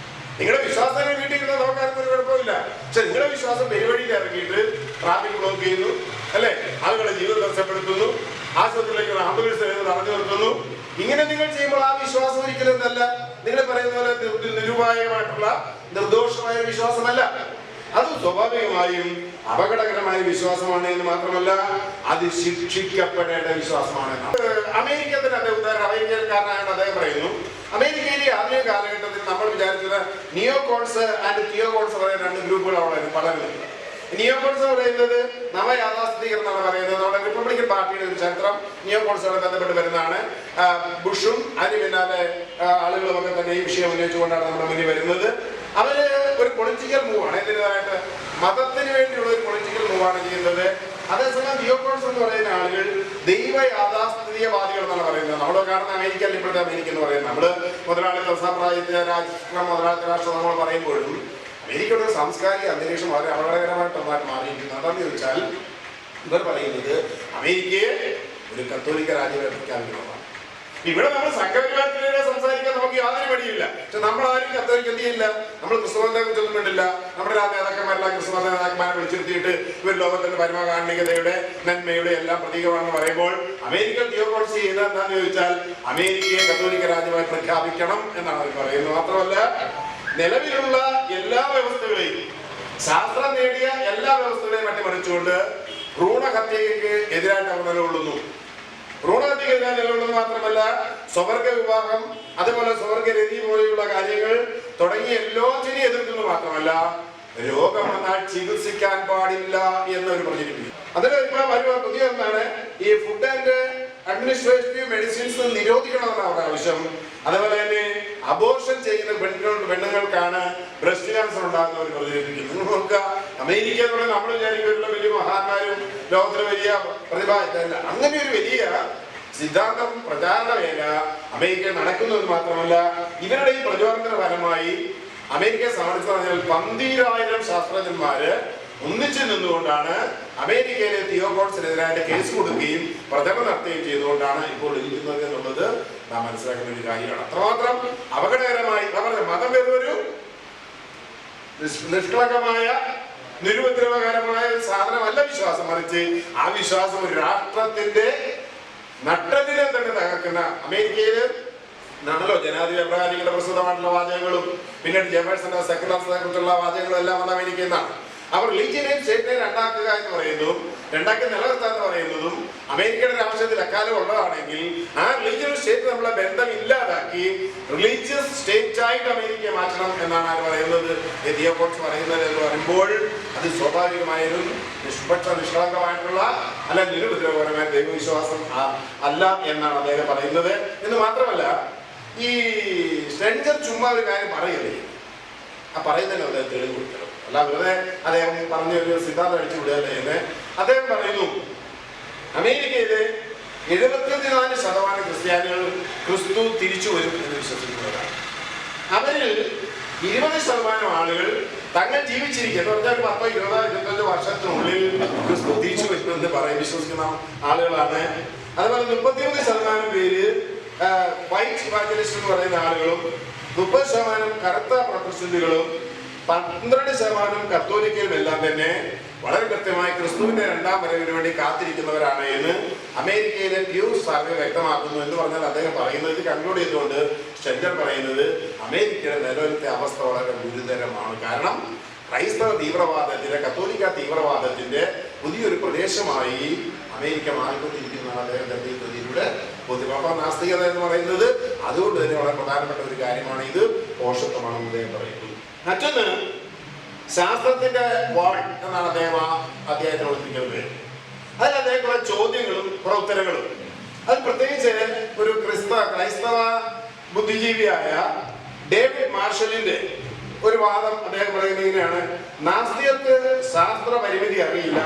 നിങ്ങളുടെ വിശ്വാസത്തെ വീട്ടിൽ നോക്കാനൊന്നും ഒരു കുഴപ്പമില്ല. പക്ഷെ നിങ്ങളുടെ വിശ്വാസം പെരുവഴിയിൽ ഇറങ്ങിയിട്ട് ട്രാഫിക് ബ്ലോക്ക് ചെയ്യുന്നു, അല്ലെ? ആളുകളെ ജീവിതം തടസ്സപ്പെടുത്തുന്നു, ആശുപത്രിയിലേക്ക് ആംബുലൻസ് തടഞ്ഞു നിർത്തുന്നു. ഇങ്ങനെ നിങ്ങൾ ചെയ്യുമ്പോൾ ആ വിശ്വാസം ഒരിക്കലും എന്തല്ല, നിങ്ങൾ പറയുന്ന പോലെ നിരുപായമായിട്ടുള്ള നിർദോഷമായ വിശ്വാസമല്ല. അത് സ്വാഭാവികമായും അപകടകരമായ വിശ്വാസമാണ് എന്ന് മാത്രമല്ല, അത് ശിക്ഷിക്കപ്പെടേണ്ട വിശ്വാസമാണ്. അമേരിക്ക തന്നെ അദ്ദേഹം ഉദാഹരണം, അമേരിക്കക്കാരനായാണ് അദ്ദേഹം പറയുന്നു, അമേരിക്കയിലെ ആദ്യ കാലഘട്ടത്തിൽ നമ്മൾ വിചാരിച്ചത് നിയോകോൺസ് ആൻഡ് തിയോകോൺസ് പറയുന്ന രണ്ട് ഗ്രൂപ്പുകൾ അവിടെ വളരുന്നത്. നിയോകോൺസ് പറയുന്നത് നവയാഥാസ്ഥിതികരണം എന്നാണ് പറയുന്നത്. നമ്മുടെ റിപ്പബ്ലിക്കൻ പാർട്ടിയുടെ ഒരു ചരിത്രം നിയോകോൺസുമായി ബന്ധപ്പെട്ട് വരുന്നതാണ്. ബുഷും അതിന് പിന്നാലെ ആളുകളുമൊക്കെ തന്നെ ഈ വിഷയം ഉന്നയിച്ചുകൊണ്ടാണ് നമ്മുടെ മുന്നിൽ വരുന്നത്. അവര് ഒരു പൊളിറ്റിക്കൽ മൂവാണ്, ഇതിൻ്റെതായിട്ട് മതത്തിന് വേണ്ടിയുള്ള ഒരു പൊളിറ്റിക്കൽ മൂവാണ് ചെയ്യുന്നത്. അതേസമയം തിയോകോൺസ് എന്ന് പറയുന്ന ആളുകൾ ദൈവ യാഥാസ്ഥിതികവാദികൾ എന്നാണ് പറയുന്നത്. നമ്മൾ കാണുന്ന അമേരിക്കയിൽ ഇപ്പോഴത്തെ അമേരിക്ക എന്ന് പറയുന്നത്, നമ്മള് മുതലാളിത്ത സാമ്രാജ്യത്വ രാഷ്ട്രം, മുതലാളിത്ത രാഷ്ട്രം നമ്മൾ പറയുമ്പോഴും അമേരിക്കയുടെ സാംസ്കാരിക അന്തരീക്ഷം വളരെ അപകടകരമായിട്ട് മാറിയിരിക്കുന്നത്. എന്താണെന്ന് ചോദിച്ചാൽ ഇവർ പറയുന്നത് അമേരിക്കയെ ഒരു കത്തോലിക്ക രാജ്യമായി പ്രഖ്യാപിക്കുന്നതാണ്. ഇവിടെ നമ്മൾ സംഘപരിവാരത്തിലൂടെ സംസാരിക്കാൻ നമുക്ക് യാതൊരു മടിയില്ല. പക്ഷെ നമ്മളാരും കത്തോലിക്ക എന്ത് ചെയ്യില്ല, നമ്മൾ ക്രിസ്തുമതത്തെ കുറിച്ചൊന്നും വേണ്ടില്ല. നമ്മുടെ നേതാക്കന്മാരെല്ലാം ക്രിസ്തുമത നേതാക്കന്മാരെ വിളിച്ചിരുത്തിയിട്ട് ഇവർ ലോകത്തിന്റെ പരമകാരുണികതയുടെ നന്മയുടെ എല്ലാം പ്രതീകമാണെന്ന് പറയുമ്പോൾ അമേരിക്കൻ തിയോകോൺസ് ചെയ്ത എന്താണെന്ന് ചോദിച്ചാൽ അമേരിക്കയെ കത്തോലിക്ക രാജ്യമായി പ്രഖ്യാപിക്കണം എന്നാണ് അവർ പറയുന്നത്. മാത്രമല്ല നിലവിലുള്ള എല്ലാ വ്യവസ്ഥകളെയും ശാസ്ത്രം നേടിയ എല്ലാ വ്യവസ്ഥകളെയും അട്ടിമറിച്ചുകൊണ്ട് ഭ്രൂണഹത്യയ്ക്ക് എതിരായിട്ട് അവർ നിലകൊള്ളുന്നു. ഭ്രൂണഹത്യക്ക് എതിരായി നിലകൊള്ളുന്നത് മാത്രമല്ല, സ്വവർഗ വിവാഹം, അതുപോലെ സ്വവർഗരതി പോലെയുള്ള കാര്യങ്ങൾ തുടങ്ങിയ എല്ലാത്തിനെയും എതിർക്കുന്നത് മാത്രമല്ല, രോഗം വന്നാൽ ചികിത്സിക്കാൻ പാടില്ല എന്നൊരു പ്രചരിപ്പിക്കും. അതിന് ഇപ്പൊ വരുന്ന പുതിയ ഒന്നാണ് ഈ ഫുഡ് ആൻഡ് അഡ്മിനിസ്ട്രേറ്റീവ് മെഡിസിൻസ് നിരോധിക്കണമെന്നാണ് അവരുടെ ആവശ്യം. അതുപോലെ തന്നെ അബോർഷൻ ചെയ്യുന്ന പെണ്ണുങ്ങൾക്കാണ് ബ്രസ്റ്റ് ക്യാൻസർ ഉണ്ടാകുന്നവർ പ്രചരിപ്പിക്കുന്നത്. നിങ്ങൾ നോക്കുക, അമേരിക്ക എന്ന് പറയുന്നത് നമ്മൾ വിചാരിക്കുന്ന വലിയ മഹാന്മാരും ലോകത്തിലെ വലിയ പ്രതിഭ ഇതല്ല. അങ്ങനെ ഒരു വലിയ സിദ്ധാന്തം പ്രചാരണ വേല അമേരിക്കയിൽ നടക്കുന്നത് മാത്രമല്ല, ഇവരുടെ ഈ പ്രചോദനത്തിന്റെ ഫലമായി അമേരിക്കയെ സംബന്ധിച്ച് പറഞ്ഞാൽ 12,000 ശാസ്ത്രജ്ഞന്മാര് ഒന്നിച്ചു നിന്നുകൊണ്ടാണ് അമേരിക്കയിലെ തിയോഗോഡ്സിനെതിരായിട്ട് കേസ് കൊടുക്കുകയും പ്രചരണം നടത്തുകയും ചെയ്തുകൊണ്ടാണ് ഇപ്പോൾ ഇരിക്കുന്നത് എന്നുള്ളത് നാം മനസ്സിലാക്കുന്ന ഒരു കാര്യമാണ്. അത്രമാത്രം അപകടകരമായി മതം വേറൊരു നിഷ്കളങ്കമായ നിരുപദ്രവകരമായ ഒരു സാധനമല്ല വിശ്വാസം, മറിച്ച് ആ വിശ്വാസം ഒരു രാഷ്ട്രത്തിന്റെ നട്ടലിനെ തന്നെ തകർക്കുന്ന അമേരിക്കയിൽ നാണല്ലോ ജനാധിപത്യ പ്രകാരികളുടെ പ്രസിദ്ധമായിട്ടുള്ള വാചകങ്ങളും പിന്നീട് ജെഫേഴ്സന്റെ സെക്കുലറിസത്തെ കുറിച്ചുള്ള വാചകങ്ങളും എല്ലാം വന്ന അമേരിക്കയിൽ നിന്നാണ്. അവർ റിലീജിയനെയും സ്റ്റേറ്റിനെയും രണ്ടാക്കുക എന്ന് പറയുന്നതും രണ്ടാക്കി നിലനിർത്തുക എന്ന് പറയുന്നതും അമേരിക്കയുടെ രാഷ്ട്രീയത്തിൽ അക്കാലം ഉള്ളതാണെങ്കിൽ ആ റിലീജിയൻ സ്റ്റേറ്റ് നമ്മളെ ബന്ധം ഇല്ലാതാക്കി റിലീജിയസ് സ്റ്റേറ്റ് ആയിട്ട് അമേരിക്കയെ മാറ്റണം എന്നാണ് ആര് പറയുന്നത്, തിയോഗോഡ്സ് പറയുന്നത് എന്ന് പറയുമ്പോൾ അത് സ്വാഭാവികമായൊരു നിഷ്കളങ്കമായിട്ടുള്ള അല്ല നിരുപദ്രവകരമായ ദൈവവിശ്വാസം അല്ല എന്നാണ് അദ്ദേഹം പറയുന്നത്. എന്ന് മാത്രമല്ല, ഈ സ്ട്രെഞ്ചർ ചുമ്മാ ഒരു കാര്യം പറയില്ലേ, ആ പറയുന്നതിന് അദ്ദേഹം തെളിവ് കൊടുക്കണം. അല്ല വെറുതെ അദ്ദേഹം പറഞ്ഞ ഒരു സിദ്ധാന്തം അടിച്ചു വിടുകയല്ലേ എന്ന് അദ്ദേഹം പറയുന്നു. അമേരിക്കയിലെ 74% ക്രിസ്ത്യാനികൾ ക്രിസ്തു തിരിച്ചു വരും എന്ന് വിശ്വസിക്കുന്നവരാണ്. അവരിൽ 20% ആളുകൾ തങ്ങൾ ജീവിച്ചിരിക്കുക എന്ന് പറഞ്ഞാൽ 10, 20, 25 വർഷത്തിനുള്ളിൽ ക്രിസ്തു തിരിച്ചു വരുമെന്ന് വിശ്വസിക്കുന്ന ആളുകളാണ്. അതുപോലെ 33% പേര് വൈറ്റ് ഇവാഞ്ചലിസ്റ്റ് എന്ന് പറയുന്ന ആളുകളും 30% കറുത്ത പ്രൊട്ടസ്റ്റന്റുകളും 12% കത്തോലിക്കലും എല്ലാം തന്നെ വളരെ കൃത്യമായി ക്രിസ്തുവിന്റെ 2ാം വരവിന് വേണ്ടി കാത്തിരിക്കുന്നവരാണ് എന്ന് അമേരിക്കയിലെ പ്യൂ സർവേ വ്യക്തമാക്കുന്നു. എന്ന് പറഞ്ഞാൽ അദ്ദേഹം പറയുന്നത് കൺക്ലൂഡ് ചെയ്തുകൊണ്ട് സ്റ്റെഞ്ചർ പറയുന്നത് അമേരിക്കയുടെ നിലവിലത്തെ അവസ്ഥ വളരെ ഗുരുതരമാണ്. കാരണം ക്രൈസ്തവ തീവ്രവാദത്തിന്റെ കത്തോലിക്ക തീവ്രവാദത്തിന്റെ പുതിയൊരു പ്രദേശമായി അമേരിക്ക മാറിക്കൊണ്ടിരിക്കുന്നതാണ് അദ്ദേഹത്തിന്റെ ഈ കൃതിയിലൂടെ ബോധ്യമാക്കാം. നാസ്തികത എന്ന് പറയുന്നത് അതുകൊണ്ട് തന്നെ വളരെ പ്രധാനപ്പെട്ട ഒരു കാര്യമാണ്. ഇത് പോഷത്വമാണെന്ന് അദ്ദേഹം പറയുന്നത്. മറ്റൊന്ന് ശാസ്ത്രത്തിന്റെ വാൾ എന്നാണ് അദ്ദേഹം ആ അധ്യായത്തിൽ ഒളിപ്പിക്കുന്നത്. അതിൽ അദ്ദേഹം കുറെ ചോദ്യങ്ങളും കുറെ ഉത്തരങ്ങളും. അത് പ്രത്യേകിച്ച് ഒരു ക്രൈസ്തവ ബുദ്ധിജീവിയായ ഡേവിഡ് മാർഷലിന്റെ ഒരു വാദം അദ്ദേഹം പറയുന്നത് ഇങ്ങനെയാണ്: നാസ്തികർക്ക് ശാസ്ത്ര പരിമിതി അറിയില്ല,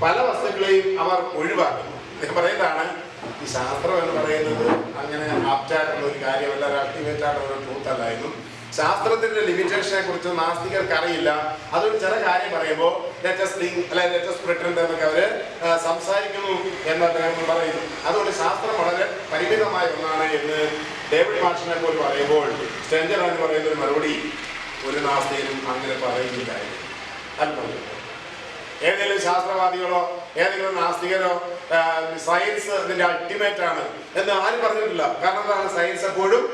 പല വസ്തുക്കളെയും അവർ ഒഴിവാക്കുന്നു. അദ്ദേഹം പറയുന്നതാണ്, ഈ ശാസ്ത്രം എന്ന് പറയുന്നത് അങ്ങനെ ആപ്റ്റായിട്ടുള്ള ഒരു കാര്യമല്ല, അൾട്ടിമേറ്റ് ആയിട്ടുള്ള ഒരു ട്രൂത്ത് അല്ലായിരുന്നു. ശാസ്ത്രത്തിന്റെ ലിമിറ്റേഷനെ കുറിച്ച് നാസ്തികർക്ക് അറിയില്ല. അതൊരു ചില കാര്യം പറയുമ്പോൾ ലേറ്റസ്റ്റ് തിങ് അല്ലെ ലേറ്റസ്റ്റ് പ്രിറ്റൻഡ് എന്നൊക്കെ അവര് സംസാരിക്കുന്നു എന്ന് അദ്ദേഹം പറയുന്നു. അതുകൊണ്ട് ശാസ്ത്രം വളരെ പരിമിതമായ ഒന്നാണ് എന്ന് ഡേവിഡ് മാർഷനെ പോലും പറയുമ്പോൾ സ്റ്റെഞ്ചർ എന്ന് പറയുന്ന ഒരു മറുപടി ഒരു നാസ്തികനും അങ്ങനെ പറയുന്നില്ല. ഏതെങ്കിലും ശാസ്ത്രവാദികളോ ഏതെങ്കിലും നാസ്തികരോ സയൻസ് ഇതിന്റെ അൾട്ടിമേറ്റ് ആണ് എന്ന് ആരും പറഞ്ഞിട്ടില്ല. കാരണം എന്താണ്, സയൻസ് എപ്പോഴും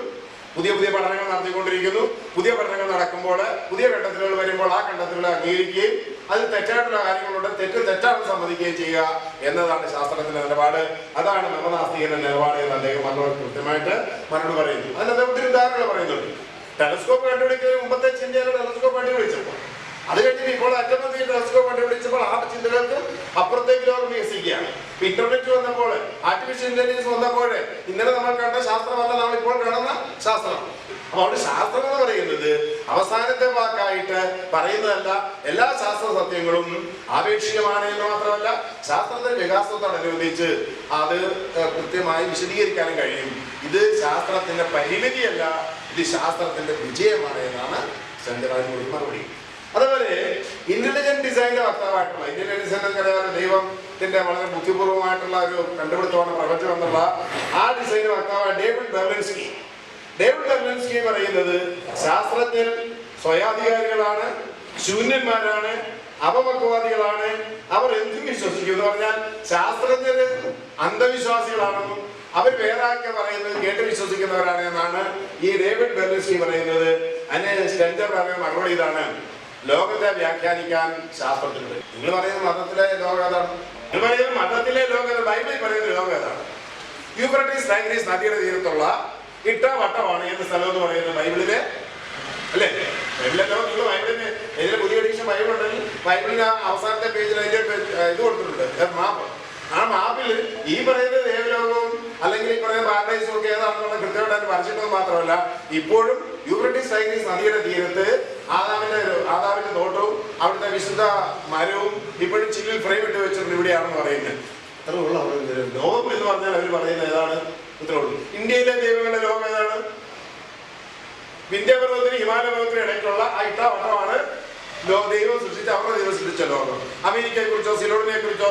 പുതിയ പുതിയ പഠനങ്ങൾ നടത്തിക്കൊണ്ടിരിക്കുന്നു. പുതിയ പഠനങ്ങൾ നടക്കുമ്പോൾ പുതിയ കണ്ടെത്തലുകൾ വരുമ്പോൾ ആ കണ്ടെത്തലുകളെ അംഗീകരിക്കുകയും അതിൽ തെറ്റായിട്ടുള്ള കാര്യങ്ങളുണ്ട് തെറ്റാണെന്ന് സമ്മതിക്കുകയും ചെയ്യുക എന്നതാണ് ശാസ്ത്രത്തിന്റെ നിലപാട്. അതാണ് നവനാസ്തികന്റെ നിലപാട് എന്ന് അദ്ദേഹം വളരെ കൃത്യമായിട്ട് മനോട് പറയുന്നു. അതിന് അദ്ദേഹം ഒത്തിരി ഉദാഹരണങ്ങൾ പറയുന്നുണ്ട്. ടെലസ്കോപ്പ് കണ്ടുപിടിക്കുന്നതിന് മുമ്പത്തെ ചിന്തയാണ് ടെലസ്കോപ്പ് കണ്ടുപിടിച്ചപ്പോൾ. അത് കഴിഞ്ഞിട്ട് ഇപ്പോൾ അറ്റം ടെലസ്കോപ്പ് കണ്ടുപിടിച്ചപ്പോൾ ആ ചിന്തകൾക്ക് അപ്പുറത്തേക്ക് ലോകം വികസിക്കുകയാണ്. ഇന്റർനെറ്റ് വന്നപ്പോൾ, ആർട്ടിഫിഷ്യൽ ഇന്റലിജൻസ് വന്നപ്പോൾ ഇന്നലെ നമ്മൾ കണ്ട ശാസ്ത്രമല്ല നമ്മൾ ഇപ്പോൾ കാണുന്ന ശാസ്ത്രം. അപ്പൊ അവിടെ ശാസ്ത്രം എന്ന് പറയുന്നത് അവസാനത്തെ വാക്കായിട്ട് പറയുന്നതല്ല. എല്ലാ ശാസ്ത്ര സത്യങ്ങളും ആപേക്ഷികമാണ് എന്ന് മാത്രമല്ല, ശാസ്ത്രത്തിന്റെ വികാസത്തോടനുബന്ധിച്ച് അത് കൃത്യമായി വിശദീകരിക്കാനും കഴിയും. ഇത് ശാസ്ത്രത്തിന്റെ പരിമിതിയല്ല, ഇത് ശാസ്ത്രത്തിന്റെ വിജയമാണ് എന്നാണ് ശങ്കരാചാര്യ മറുപടി. അതുപോലെ ഇന്റലിജന്റ് ഡിസൈനിന്റെ വക്താവായിട്ടുള്ള ഇന്റലിജന്റ് ഡിസൈൻ എന്നറിയാതെ ദൈവത്തിന്റെ വളരെ ബുദ്ധിപൂർവമായിട്ടുള്ള ഒരു കണ്ടുപിടുത്തമാണ് പ്രപഞ്ചം എന്നുള്ള ആ ഡിസൈനിന്റെ വക്താവായ ഡേവിഡ് ബെർലിൻസ്കി പറയുന്നത് ശാസ്ത്രജ്ഞർ സ്വയാധികാരികളാണ്, ശൂന്യന്മാരാണ്, അപമർക്കവാദികളാണ്, അവർ എന്തും വിശ്വസിക്കും എന്ന് പറഞ്ഞാൽ ശാസ്ത്രജ്ഞര് അന്ധവിശ്വാസികളാണെന്നും അവർ വേറെ ആക്കെ പറയുന്നത് കേട്ട് വിശ്വസിക്കുന്നവരാണ് എന്നാണ് ഈ ഡേവിഡ് ബെർലിൻസ്കി പറയുന്നത്. അതിന് സ്റ്റെഞ്ചർ പറയുന്ന മറുപടി ഇതാണ്: ലോകത്തെ വ്യാഖ്യാനിക്കാൻ ശാസ്ത്രത്തിനുണ്ട്. നിങ്ങൾ പറയുന്ന മതത്തിലെ ലോകം ഏതാണ്? നിങ്ങൾ പറയുന്ന മതത്തിലെ ലോകം, ബൈബിളിൽ പറയുന്ന ലോകം ഏതാണ്? യൂഫ്രട്ടീസ് ടൈഗ്രീസ് നദിയുടെ തീരത്തുള്ള ഇട്ടവട്ടമാണ് ഏത് സ്ഥലം എന്ന് പറയുന്നത് ബൈബിളിലെ അല്ലേ? ബൈബിളല്ലോ. നിങ്ങൾ ബൈബിളിന് ഇതിലെ പുതിയ എഡിഷൻ ബൈബിൾ ഉണ്ടെങ്കിൽ ബൈബിളിന് അവസാനത്തെ പേജിൽ അതിന്റെ ഇത് കൊടുത്തിട്ടുണ്ട്, മാപ്പ്. ആ മാപ്പിൽ ഈ പറയുന്ന ദേവലോകവും അല്ലെങ്കിൽ ഈ പറയുന്ന പാരഡൈസും ഒക്കെ ഏതാണെന്നുള്ള കൃത്യമായിട്ട് വരച്ചിട്ടത് മാത്രമല്ല, ഇപ്പോഴും യൂഫ്രട്ടീസ് ടൈഗ്രീസ് നദിയുടെ തീരത്ത് ആദാമിന്റെ തോട്ടവും അവിടുത്തെ വിശുദ്ധ മരവും ഇപ്പോഴും ചില്ലിൽ ഫ്രെയിം ഇട്ട് വെച്ചിട്ടുണ്ട് ഇവിടെയാണെന്ന് പറയുന്നത്. അത്ര ഉള്ള ലോകം എന്ന് പറഞ്ഞാൽ അവർ പറയുന്നത് ഏതാണ്? ഇത്രേ ഉള്ളൂ. ഇന്ത്യയിലെ ദൈവങ്ങളുടെ ലോകം ഏതാണ്? വിന്ധ്യപർവ്വതത്തിന് ഹിമാലയ പർവ്വതത്തിന് ഇടയ്ക്കുള്ള ഇട്ടവട്ടമാണ് ദൈവം സൃഷ്ടിച്ച, അവരുടെ ദൈവം സൃഷ്ടിച്ച ലോകം. അമേരിക്കയെ കുറിച്ചോ സിലോണിനെ കുറിച്ചോ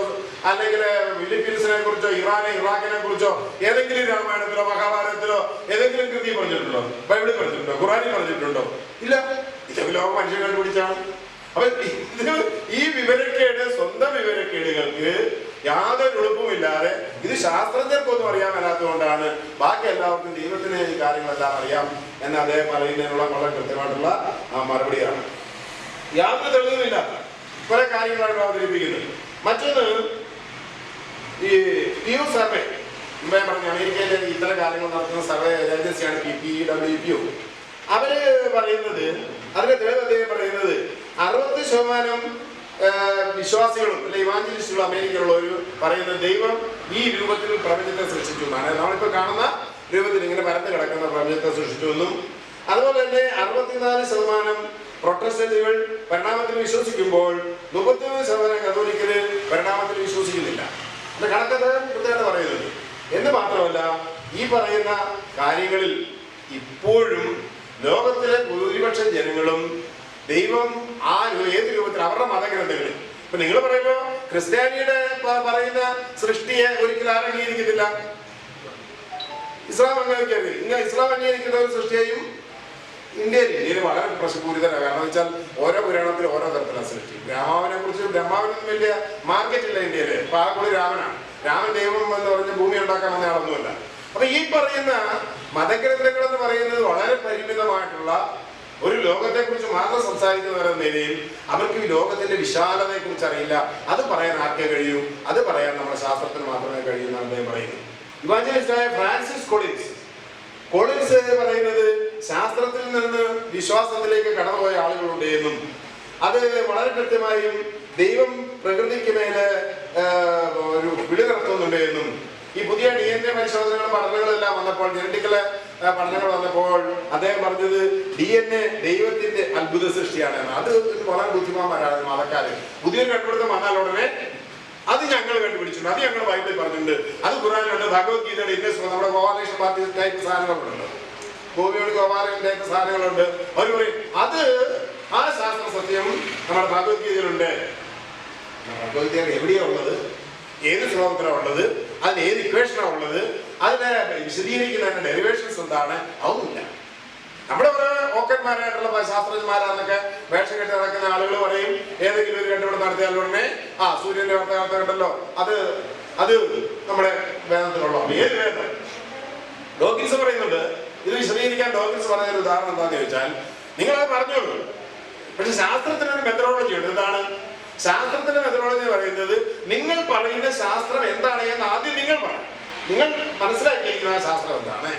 അല്ലെങ്കിൽ ഫിലിപ്പീൻസിനെ കുറിച്ചോ ഇറാഖിനെ കുറിച്ചോ ഏതെങ്കിലും രാമായണത്തിലോ മഹാഭാരതത്തിലോ ഏതെങ്കിലും കൃതി പറഞ്ഞിട്ടുണ്ടോ? ബൈബിളിൽ പറഞ്ഞിട്ടുണ്ടോ? ഖുറാനിൽ പറഞ്ഞിട്ടുണ്ടോ? ഇല്ല. ഇതൊക്കെ ലോകം മനുഷ്യൻ കണ്ടുപിടിച്ചാണ്. അപ്പൊ ഈ വിവരക്കേട്, സ്വന്തം വിവരക്കേടുകൾക്ക് യാതൊരു എളുപ്പമില്ലാതെ ഇത് ശാസ്ത്രജ്ഞർക്കൊന്നും അറിയാൻ മേലാത്തതുകൊണ്ടാണ് ബാക്കി എല്ലാവർക്കും ദൈവത്തിന് ഈ കാര്യങ്ങളെല്ലാം അറിയാം എന്ന് അദ്ദേഹം പറയുന്നതിനുള്ള വളരെ കൃത്യമായിട്ടുള്ള മറുപടിയാണ്. യാതൊരു തെളിവുമില്ല കുറെ കാര്യങ്ങളാണ് അവതരിപ്പിക്കുന്നത്. മറ്റൊന്ന്, ഈ PU സർവേ, മുമ്പേ പറഞ്ഞു അമേരിക്കയിലെ ഇത്തരം കാര്യങ്ങൾ നടത്തുന്ന സർവേ ഏജൻസിയാണ് PPWPO. അവര് പറയുന്നത്, അതിന്റെ തെളിവ് അദ്ദേഹം പറയുന്നത് 60% വിശ്വാസികളും അല്ലെ ഇവാഞ്ചലിസ്റ്റുകളും അമേരിക്കയിലുള്ളവർ പറയുന്നത് ദൈവം ഈ രൂപത്തിൽ പ്രപഞ്ചത്തെ സൃഷ്ടിച്ചു എന്നാണ്. നമ്മളിപ്പോൾ കാണുന്ന രൂപത്തിൽ ഇങ്ങനെ പരന്നു കിടക്കുന്ന പ്രപഞ്ചത്തെ സൃഷ്ടിച്ചു എന്നും, അതുപോലെ തന്നെ 64% പ്രൊട്ടസ്റ്റന്റുകൾ പരിണാമത്തിൽ വിശ്വസിക്കുമ്പോൾ 33% കത്തോലിക്കര് പരിണാമത്തിൽ വിശ്വസിക്കുന്നില്ല. അത് കണക്കത് കൃത്യമായിട്ട് പറയുന്നുണ്ട്. എന്ന് മാത്രമല്ല, ഈ പറയുന്ന കാര്യങ്ങളിൽ ഇപ്പോഴും ലോകത്തിലെ ഭൂരിപക്ഷം ജനങ്ങളും ദൈവം ഏത് രൂപത്തിൽ അവരുടെ മതഗ്രന്ഥങ്ങളിൽ, ഇപ്പൊ നിങ്ങൾ പറയുമ്പോ ക്രിസ്ത്യാനിയുടെ പറയുന്ന സൃഷ്ടിയെ ഒരിക്കലും അംഗീകരിക്കുന്നില്ല. ഇസ്ലാം അംഗീകരിക്കരുത്. ഇസ്ലാം അംഗീകരിക്കുന്ന ഒരു സൃഷ്ടിയെയും ഇന്ത്യയിൽ വളരെ പ്രശ്നപൂരിതരാണ്. കാരണം വെച്ചാൽ ഓരോ പുരാണത്തിലും ഓരോ തരത്തിലുള്ള സൃഷ്ടി. ബ്രഹ്മാവിനൊന്നും വലിയ മാർക്കറ്റില്ല ഇന്ത്യയില്. പാലക്കുടി രാമനാണ്. രാമൻ ദൈവം എന്ന് പറഞ്ഞ് ഭൂമി ഉണ്ടാക്കാൻ വന്ന ആളൊന്നുമല്ല. അപ്പൊ ഈ പറയുന്ന മതഗ്രന്ഥങ്ങൾ എന്ന് പറയുന്നത് വളരെ പരിമിതമായിട്ടുള്ള ഒരു ലോകത്തെ കുറിച്ച് മാത്രം സംസാരിക്കുന്നവരെന്ന നിലയിൽ അവർക്ക് ഈ ലോകത്തിന്റെ വിശാലതയെ കുറിച്ച് അറിയില്ല. അത് പറയാൻ ആർക്കേ കഴിയൂ? അത് പറയാൻ നമ്മുടെ ശാസ്ത്രത്തിന് മാത്രമേ കഴിയൂ എന്നാണ് അദ്ദേഹം പറയുന്നത്. ഇവാഞ്ചലിസ്റ്റായ ഫ്രാൻസിസ് കോളിൻസ് പറയുന്നത് ശാസ്ത്രത്തിൽ നിന്ന് വിശ്വാസത്തിലേക്ക് കടന്നുപോയ ആളുകളുണ്ട് എന്നും, അത് വളരെ കൃത്യമായും ദൈവം പ്രകൃതിക്ക് മേലെ ഒരു വിളി നടത്തുന്നുണ്ട് എന്നും, ഈ പുതിയ DNA പരിശോധനകളും പഠനങ്ങളെല്ലാം വന്നപ്പോൾ, ജനറ്റിക്കല് പഠനങ്ങൾ വന്നപ്പോൾ അദ്ദേഹം പറഞ്ഞത് DNA ദൈവത്തിന്റെ അത്ഭുത സൃഷ്ടിയാണ്. അത് വളരെ ബുദ്ധിമാന്മാരാണ് മതക്കാര്. പുതിയൊരു കണ്ടുപിടുത്തം വന്നാൽ ഉടനെ അത് ഞങ്ങൾ കണ്ടുപിടിച്ചിട്ടുണ്ട്, അത് ഞങ്ങൾ ബൈബിളിൽ പറഞ്ഞിട്ടുണ്ട്, അത് ഖുറാനിലുണ്ട്, ഭഗവത്ഗീതയുടെ നമ്മുടെ ഗോപാലകൃഷ്ണ പാർട്ടി ടൈപ്പ് സാധനങ്ങളുണ്ട്, ഭൂമിയോട് ഗോപാലകൃഷ്ണ ടൈപ്പ് സാധനങ്ങളുണ്ട്. അവർ പറയും അത് ആ ശാസ്ത്ര സത്യം നമ്മുടെ ഭഗവത്ഗീതയിലുണ്ട്. ഭഗവത്ഗീത എവിടെയാ ഉള്ളത്? ഏത് ശ്ലോകത്തിലാണ് ഉള്ളത്? അതിന് ഏത് ഇക്വേഷനാണ് ഉള്ളത്? അതിനെ വിശദീകരിക്കുന്നതിന്റെ ഡെറിവേഷൻസ് എന്താണ്? അതൊന്നുമില്ല. നമ്മുടെ ഓരോ ഓക്കന്മാരായിട്ടുള്ള ശാസ്ത്രജ്ഞന്മാരാന്നൊക്കെ വേഷം കെട്ടി നടക്കുന്ന ആളുകൾ പറയും ഏതെങ്കിലും ഒരു കണ്ടുപിടുത്തം നടത്തിയാൽ ഉടനെ സൂര്യന്റെ വാർത്ത കണ്ടല്ലോ, അത് നമ്മുടെ വേദത്തിലുള്ള ഏത് വേദം. ഡോക്കിൻസ് പറയുന്നുണ്ട്. ഇത് വിശദീകരിക്കാൻ ഡോക്കിൻസ് പറഞ്ഞ ഒരു ഉദാഹരണം എന്താണെന്ന് ചോദിച്ചാൽ, നിങ്ങളത് പറഞ്ഞോളൂ, പക്ഷെ ശാസ്ത്രത്തിനൊരു മെത്തഡോളജി ഉണ്ട്. എന്താണ് ശാസ്ത്രത്തിന്റെ മെത്തഡോളജി പറയുന്നത്? നിങ്ങൾ പറയുന്ന ശാസ്ത്രം എന്താണ് എന്ന് ആദ്യം നിങ്ങൾ പറയും. നിങ്ങൾ മനസ്സിലാക്കിയിരിക്കുന്ന ആ ശാസ്ത്രം എന്താണ്.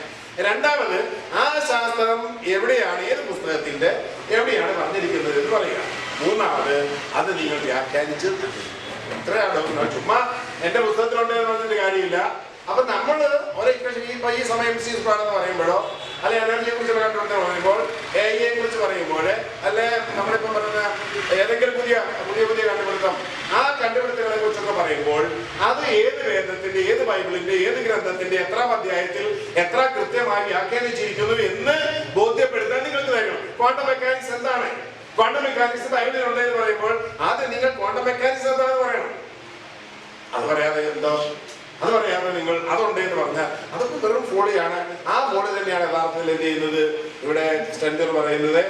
രണ്ടാമത് ആ ശാസ്ത്രം എവിടെയാണ്, ഏത് പുസ്തകത്തിന്റെ എവിടെയാണ് പറഞ്ഞിരിക്കുന്നത് എന്ന് പറയുക. മൂന്നാമത് അത് നിങ്ങൾ വ്യാഖ്യാനിച്ച് ഇത്രയാണ്. ചുമ്മാ എന്റെ പുസ്തകത്തിലുണ്ട് എന്ന് പറഞ്ഞിട്ട് കാര്യമില്ല. അപ്പൊ നമ്മൾ ഒരേ ഇക്വേഷൻ ഈ സമയം എന്ന് പറയുമ്പോഴോ അല്ലെ എനർജിയെ കുറിച്ച് കണ്ടുപിടുത്തം പറയുമ്പോൾ, AI കുറിച്ച് പറയുമ്പോൾ, അല്ലെ നമ്മളിപ്പം പറയുന്ന ഏതെങ്കിലും പുതിയ കണ്ടുപിടുത്തം, ആ കണ്ടുപിടുത്തങ്ങളെ കുറിച്ചൊക്കെ പറയുമ്പോൾ അത് ഏത് വേദത്തിന്റെ, ഏത് ബൈബിളിന്റെ, ഏത് ഗ്രന്ഥത്തിന്റെ എത്ര അധ്യായത്തിൽ എത്ര കൃത്യമായി വ്യാഖ്യാനിച്ചിരിക്കുന്നു എന്ന് ബോധ്യപ്പെടുത്താൻ നിങ്ങൾക്ക് കഴിയണം. ക്വാണ്ടം മെക്കാനിക്സ് എന്താണ്? ക്വാണ്ടം മെക്കാനിക്സ് ബൈബിളിലുണ്ട് എന്ന് പറയുമ്പോൾ ആദ്യം നിങ്ങൾ ക്വാണ്ടം മെക്കാനിക്സ് എന്താണെന്ന് പറയണം. അത് പറയാതെ അത് പറയാതെ നിങ്ങൾ അതുണ്ട് എന്ന് പറഞ്ഞാൽ അതൊക്കെ വെറും ഫോളിയാണ്. ആ ഫോളി തന്നെയാണ് യഥാർത്ഥത്തിൽ എന്ത് ചെയ്യുന്നത്. ഇവിടെ സ്റ്റെൻഡർ പറയുന്നത്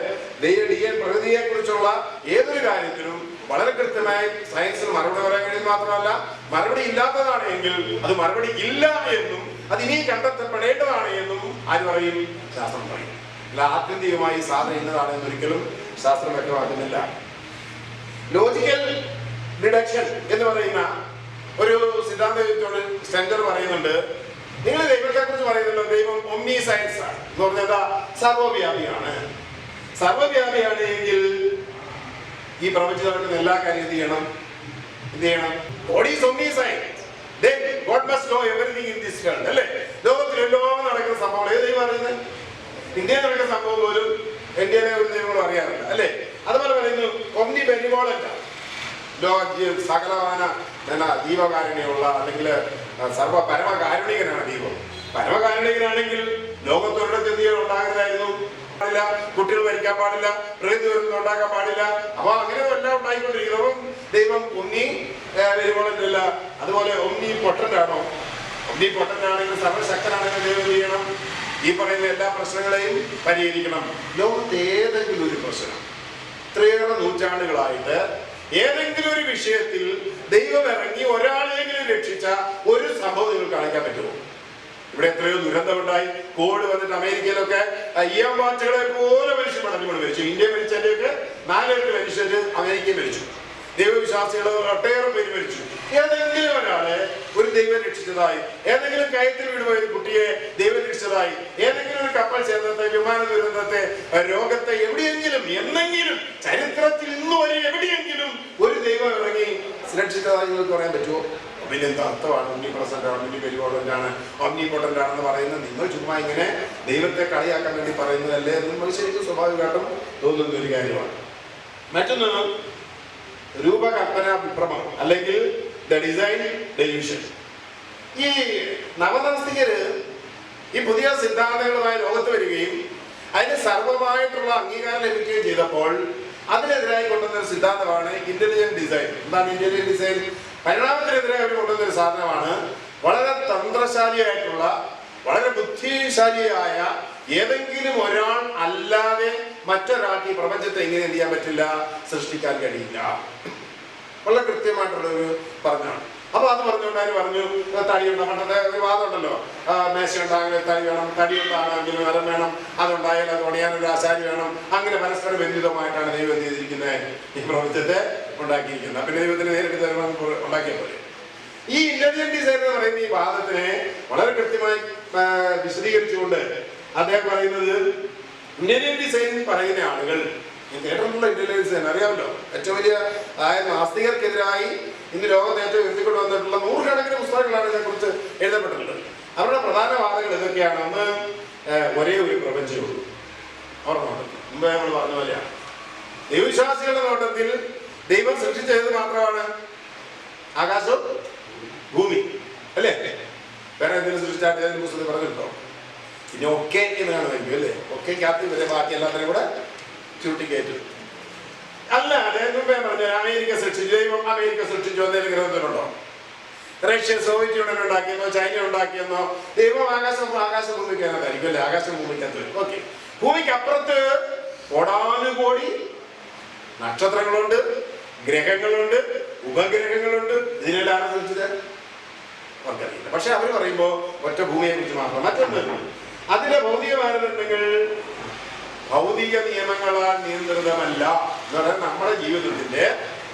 പ്രകൃതിയെ കുറിച്ചുള്ള ഏതൊരു കാര്യത്തിലും വളരെ കൃത്യമായി സയൻസിന് മറുപടി പറയാൻ കഴിയുന്നത് മാത്രമല്ല, മറുപടി ഇല്ലാത്തതാണ് എങ്കിൽ അത് മറുപടി ഇല്ല എന്നും അത് ഇനി കണ്ടെത്തപ്പെടേണ്ടതാണ് എന്നും ആര് പറയും? ശാസ്ത്രം പറയും. അല്ല ആത്യന്തികമായി സാധനം ഇന്നതാണ് എന്നൊരിക്കലും ശാസ്ത്രം വ്യക്തമാക്കുന്നില്ല. ലോജിക്കൽ ഡിഡക്ഷൻ എന്ന് പറയുന്ന ഒരു സിദ്ധാന്തത്തോട് സെന്റർ പറയുന്നുണ്ട്. നിങ്ങൾ ദൈവത്തെ കുറിച്ച് പറയുന്നുണ്ടോ? ദൈവം ഒമ്നി സയൻസ് ആണ് എന്ന് പറഞ്ഞാൽ സർവ്വവ്യാപിയാണ്. സർവ്വവ്യാപിയാണ് എങ്കിൽ ഈ പ്രപഞ്ചത്തിൽ നടക്കുന്ന എല്ലാ കാര്യം എന്ത് ചെയ്യണം? God is Omni science. Then God must know everything in this world. അല്ലേ? ലോകത്തിൽ എല്ലാം നടക്കുന്ന സംഭവങ്ങൾ ഏത് ദൈവം അറിയുന്നത്? ഇന്ത്യയിൽ നടക്കുന്ന സംഭവം പോലും ഇന്ത്യയിലെ ഒരു ദൈവങ്ങളും അറിയാറില്ല, അല്ലേ? അതുപോലെ പറയുന്നു ഒമ്നി ബെനിവോളന്റ്, സകലമാന ജീവകാരുണ്യമുള്ള അല്ലെങ്കിൽ സർവ പരമകാരുണികനാണ് ദൈവം. പരമകാരുണികനാണെങ്കിൽ ലോകത്തൊരിടത്ത് എന്ത് ഉണ്ടാകരുതായിരുന്നു? പാടില്ല, കുട്ടികൾ മരിക്കാൻ പാടില്ല, പ്രകൃതി ദുരന്തം ഉണ്ടാക്കാൻ പാടില്ല. അപ്പൊ അങ്ങനെ എല്ലാം ഉണ്ടായിക്കൊണ്ടിരിക്കുന്നു. അപ്പം ദൈവം ഒന്നി വരുമ്പോഴല്ല. അതുപോലെ ഒന്നി പൊട്ടന്റാണോ? ഒന്നി പൊട്ടന്റാണെങ്കിൽ സർവശക്തനാണെങ്കിൽ ദൈവം ചെയ്യണം ഈ പറയുന്ന എല്ലാ പ്രശ്നങ്ങളെയും പരിഹരിക്കണം. ലോകത്ത് ഏതെങ്കിലും ഒരു പ്രശ്നം ഇത്രയേറെ നൂറ്റാണ്ടുകളായിട്ട് ഏതെങ്കിലും ഒരു വിഷയത്തിൽ ദൈവം ഇറങ്ങി ഒരാളെങ്കിലും രക്ഷിച്ച ഒരു സംഭവം നിങ്ങൾക്ക് കാണിക്കാൻ പറ്റുമോ? ഇവിടെ എത്രയോ ദുരന്തമുണ്ടായി. കോവിഡ് വന്നിട്ട് അമേരിക്കയിലൊക്കെ ഈയമ്പാച്ചകളെ പോലെ മനുഷ്യർ പടഞ്ഞുകൊണ്ട് മരിച്ചു. ഇന്ത്യ മരിച്ചതിന്റെയൊക്കെ 4-8 മനുഷ്യര് അമേരിക്കയിൽ മരിച്ചു. ദൈവവിശ്വാസികൾ ഒട്ടേറെ പേര് മരിച്ചു. ഏതെങ്കിലും ഒരാളെ ഒരു ദൈവം രക്ഷിച്ചതായി, ഏതെങ്കിലും കയത്തിൽ വീടുപോയ ഒരു കുട്ടിയെ ദൈവം രക്ഷിച്ചതായി, ഏതെങ്കിലും ഒരു കപ്പൽ ചേർന്നത്തെ വിമാന ദുരന്തത്തെ രോഗത്തെ എവിടെയെങ്കിലും എന്നെങ്കിലും ചരിത്രത്തിൽ ഇന്ന് വരെ എവിടെയെങ്കിലും ഒരു ദൈവം ഇറങ്ങി രക്ഷിച്ചതായി നിങ്ങൾക്ക് പറയാൻ പറ്റുമോ? പിന്നെ എന്താ അർത്ഥമാണ് ഒമ്നി പ്രസന്റ് ആണ്, ഒമ്നി ബെനിവോളന്റ് ആണ്, ഒമ്നി പൊട്ടന്റ് ആണെന്ന് പറയുന്നത്? നിങ്ങൾ ചുമ്മാ ഇങ്ങനെ ദൈവത്തെ കളിയാക്കാൻ വേണ്ടി പറയുന്നതല്ലേ എന്ന് മനുഷ്യർക്ക് സ്വാഭാവികമായിട്ടും തോന്നുന്ന ഒരു കാര്യമാണ്. മറ്റൊന്ന് രൂപകൽപ്പന വിഭ്രമം അല്ലെങ്കിൽ ദ ഡിസൈൻ ഡെലൂഷൻ. ഈ നവനാസ്തികര് ഈ പുതിയ സിദ്ധാന്തങ്ങളുമായി ലോകത്ത് വരികയും അതിന് സർവമായിട്ടുള്ള അംഗീകാരം ലഭിക്കുകയും ചെയ്തപ്പോൾ അതിനെതിരായി കൊണ്ടുവന്നൊരു സിദ്ധാന്തമാണ് ഇന്റലിജന്റ് ഡിസൈൻ. എന്താണ് ഇന്റലിജന്റ് ഡിസൈൻ? പരിണാമത്തിനെതിരെ അവർ കൊണ്ടുവന്നൊരു സാധനമാണ്. വളരെ തന്ത്രശാലിയായിട്ടുള്ള, വളരെ ബുദ്ധിശാലിയായ ഏതെങ്കിലും ഒരാൾ അല്ലാതെ മറ്റൊരാൾക്ക് ഈ പ്രപഞ്ചത്തെ എങ്ങനെ എന്ത് ചെയ്യാൻ പറ്റില്ല? സൃഷ്ടിക്കാൻ കഴിയില്ല. വളരെ കൃത്യമായിട്ടുള്ള ഒരു പറഞ്ഞാണ്. അപ്പൊ അത് പറഞ്ഞുകൊണ്ടാണ് പറഞ്ഞു തടിയുണ്ട. പണ്ടത്തെ ഒരു വാദം ഉണ്ടല്ലോ, മേശ ഉണ്ടാകണമെങ്കിൽ തടി വേണം, തടി ഉണ്ടാകണമെങ്കിൽ മരം വേണം, അതുണ്ടായാൽ അത് പണിയാൻ ഒരു ആശാരി വേണം. അങ്ങനെ പരസ്പര ബന്ധിതമായിട്ടാണ് ദൈവം എന്ത് ചെയ്തിരിക്കുന്നത്? ഈ പ്രപഞ്ചത്തെ ഉണ്ടാക്കിയിരിക്കുന്നത്. പിന്നെ ദൈവത്തിന് നേരിട്ട് തരണം ഉണ്ടാക്കിയ പോലെ. ഈ ഇന്റലിജന്റ് ഡിസൈൻ എന്ന് പറയുന്ന ഈ വാദത്തിനെ വളരെ കൃത്യമായി വിശദീകരിച്ചുകൊണ്ട് അദ്ദേഹം പറയുന്നത്, ഇന്റലിജന്റ് ഡിസൈൻ പറയുന്ന ആളുകൾ കേട്ടിട്ടുള്ള ഇന്റലിജന്റ് ഡിസൈൻ അറിയാമല്ലോ, ഏറ്റവും വലിയ അതായത് നാസ്തികർക്കെതിരായി ഇന്ന് ലോകത്ത് ഏറ്റവും ഉയർത്തിക്കൊണ്ട് വന്നിട്ടുള്ള 100 കണക്കിന് പുസ്തകങ്ങളാണ് ഇതിനെക്കുറിച്ച് എഴുതപ്പെട്ടിട്ടുള്ളത്. അവരുടെ പ്രധാന വാദങ്ങൾ ഇതൊക്കെയാണ്. ഒന്ന്, ഒരേ ഒരു പ്രപഞ്ചമേ ഉള്ളൂ. ഓർമ്മ മുമ്പേ നമ്മൾ പറഞ്ഞ പോലെയാണ്. ദൈവവിശ്വാസികളുടെ നോട്ടത്തിൽ ദൈവം സൃഷ്ടിച്ചത് മാത്രമാണ് ആകാശവും ഭൂമി, അല്ലേ? വേറെ എന്തെങ്കിലും സൃഷ്ടിച്ചാൽ ഏതെങ്കിലും പുസ്തകത്തിൽ പറഞ്ഞിട്ടുണ്ടോ? പിന്നെ ഒക്കെ എന്ന് കാണുമായിരിക്കും, അല്ലേ? ഒക്കെക്കകത്ത് വരെ ബാക്കി എല്ലാത്തിനും കൂടെ ചുരുട്ടിക്കയറ്റും. അല്ല, അദ്ദേഹം മുമ്പേ പറഞ്ഞ അമേരിക്ക സൃഷ്ടിച്ചു, ദൈവം അമേരിക്ക സൃഷ്ടിച്ചു എന്തെങ്കിലും ഗ്രന്ഥത്തിലുണ്ടോ? റഷ്യ സോവിയറ്റ് യൂണിയൻ ഉണ്ടാക്കിയെന്നോ ചൈന ഉണ്ടാക്കിയെന്നോ? ദൈവം ആകാശം ഭൂമിക്കകത്തായിരിക്കും, അല്ലേ? ആകാശം ഭൂമിക്കകത്ത് വരും. ഓക്കെ, ഭൂമിക്ക് അപ്പുറത്ത് കോടാനുകോടി നക്ഷത്രങ്ങളുണ്ട്, ഗ്രഹങ്ങളുണ്ട്, ഉപഗ്രഹങ്ങളുണ്ട്. ഇതിനെല്ലാം ആരും സൃഷ്ടിച്ചത് അവർക്കറിയില്ല. പക്ഷെ അവർ പറയുമ്പോൾ ഒറ്റ ഭൂമിയെ കുറിച്ച് മാത്രം. മറ്റൊന്ന്, അതിലെ ഭൗതിക മാനദണ്ഡങ്ങൾ ഭൗതിക നിയമങ്ങളാൽ നിയന്ത്രിതമല്ല എന്ന് പറഞ്ഞാൽ നമ്മുടെ ജീവിതത്തിന്റെ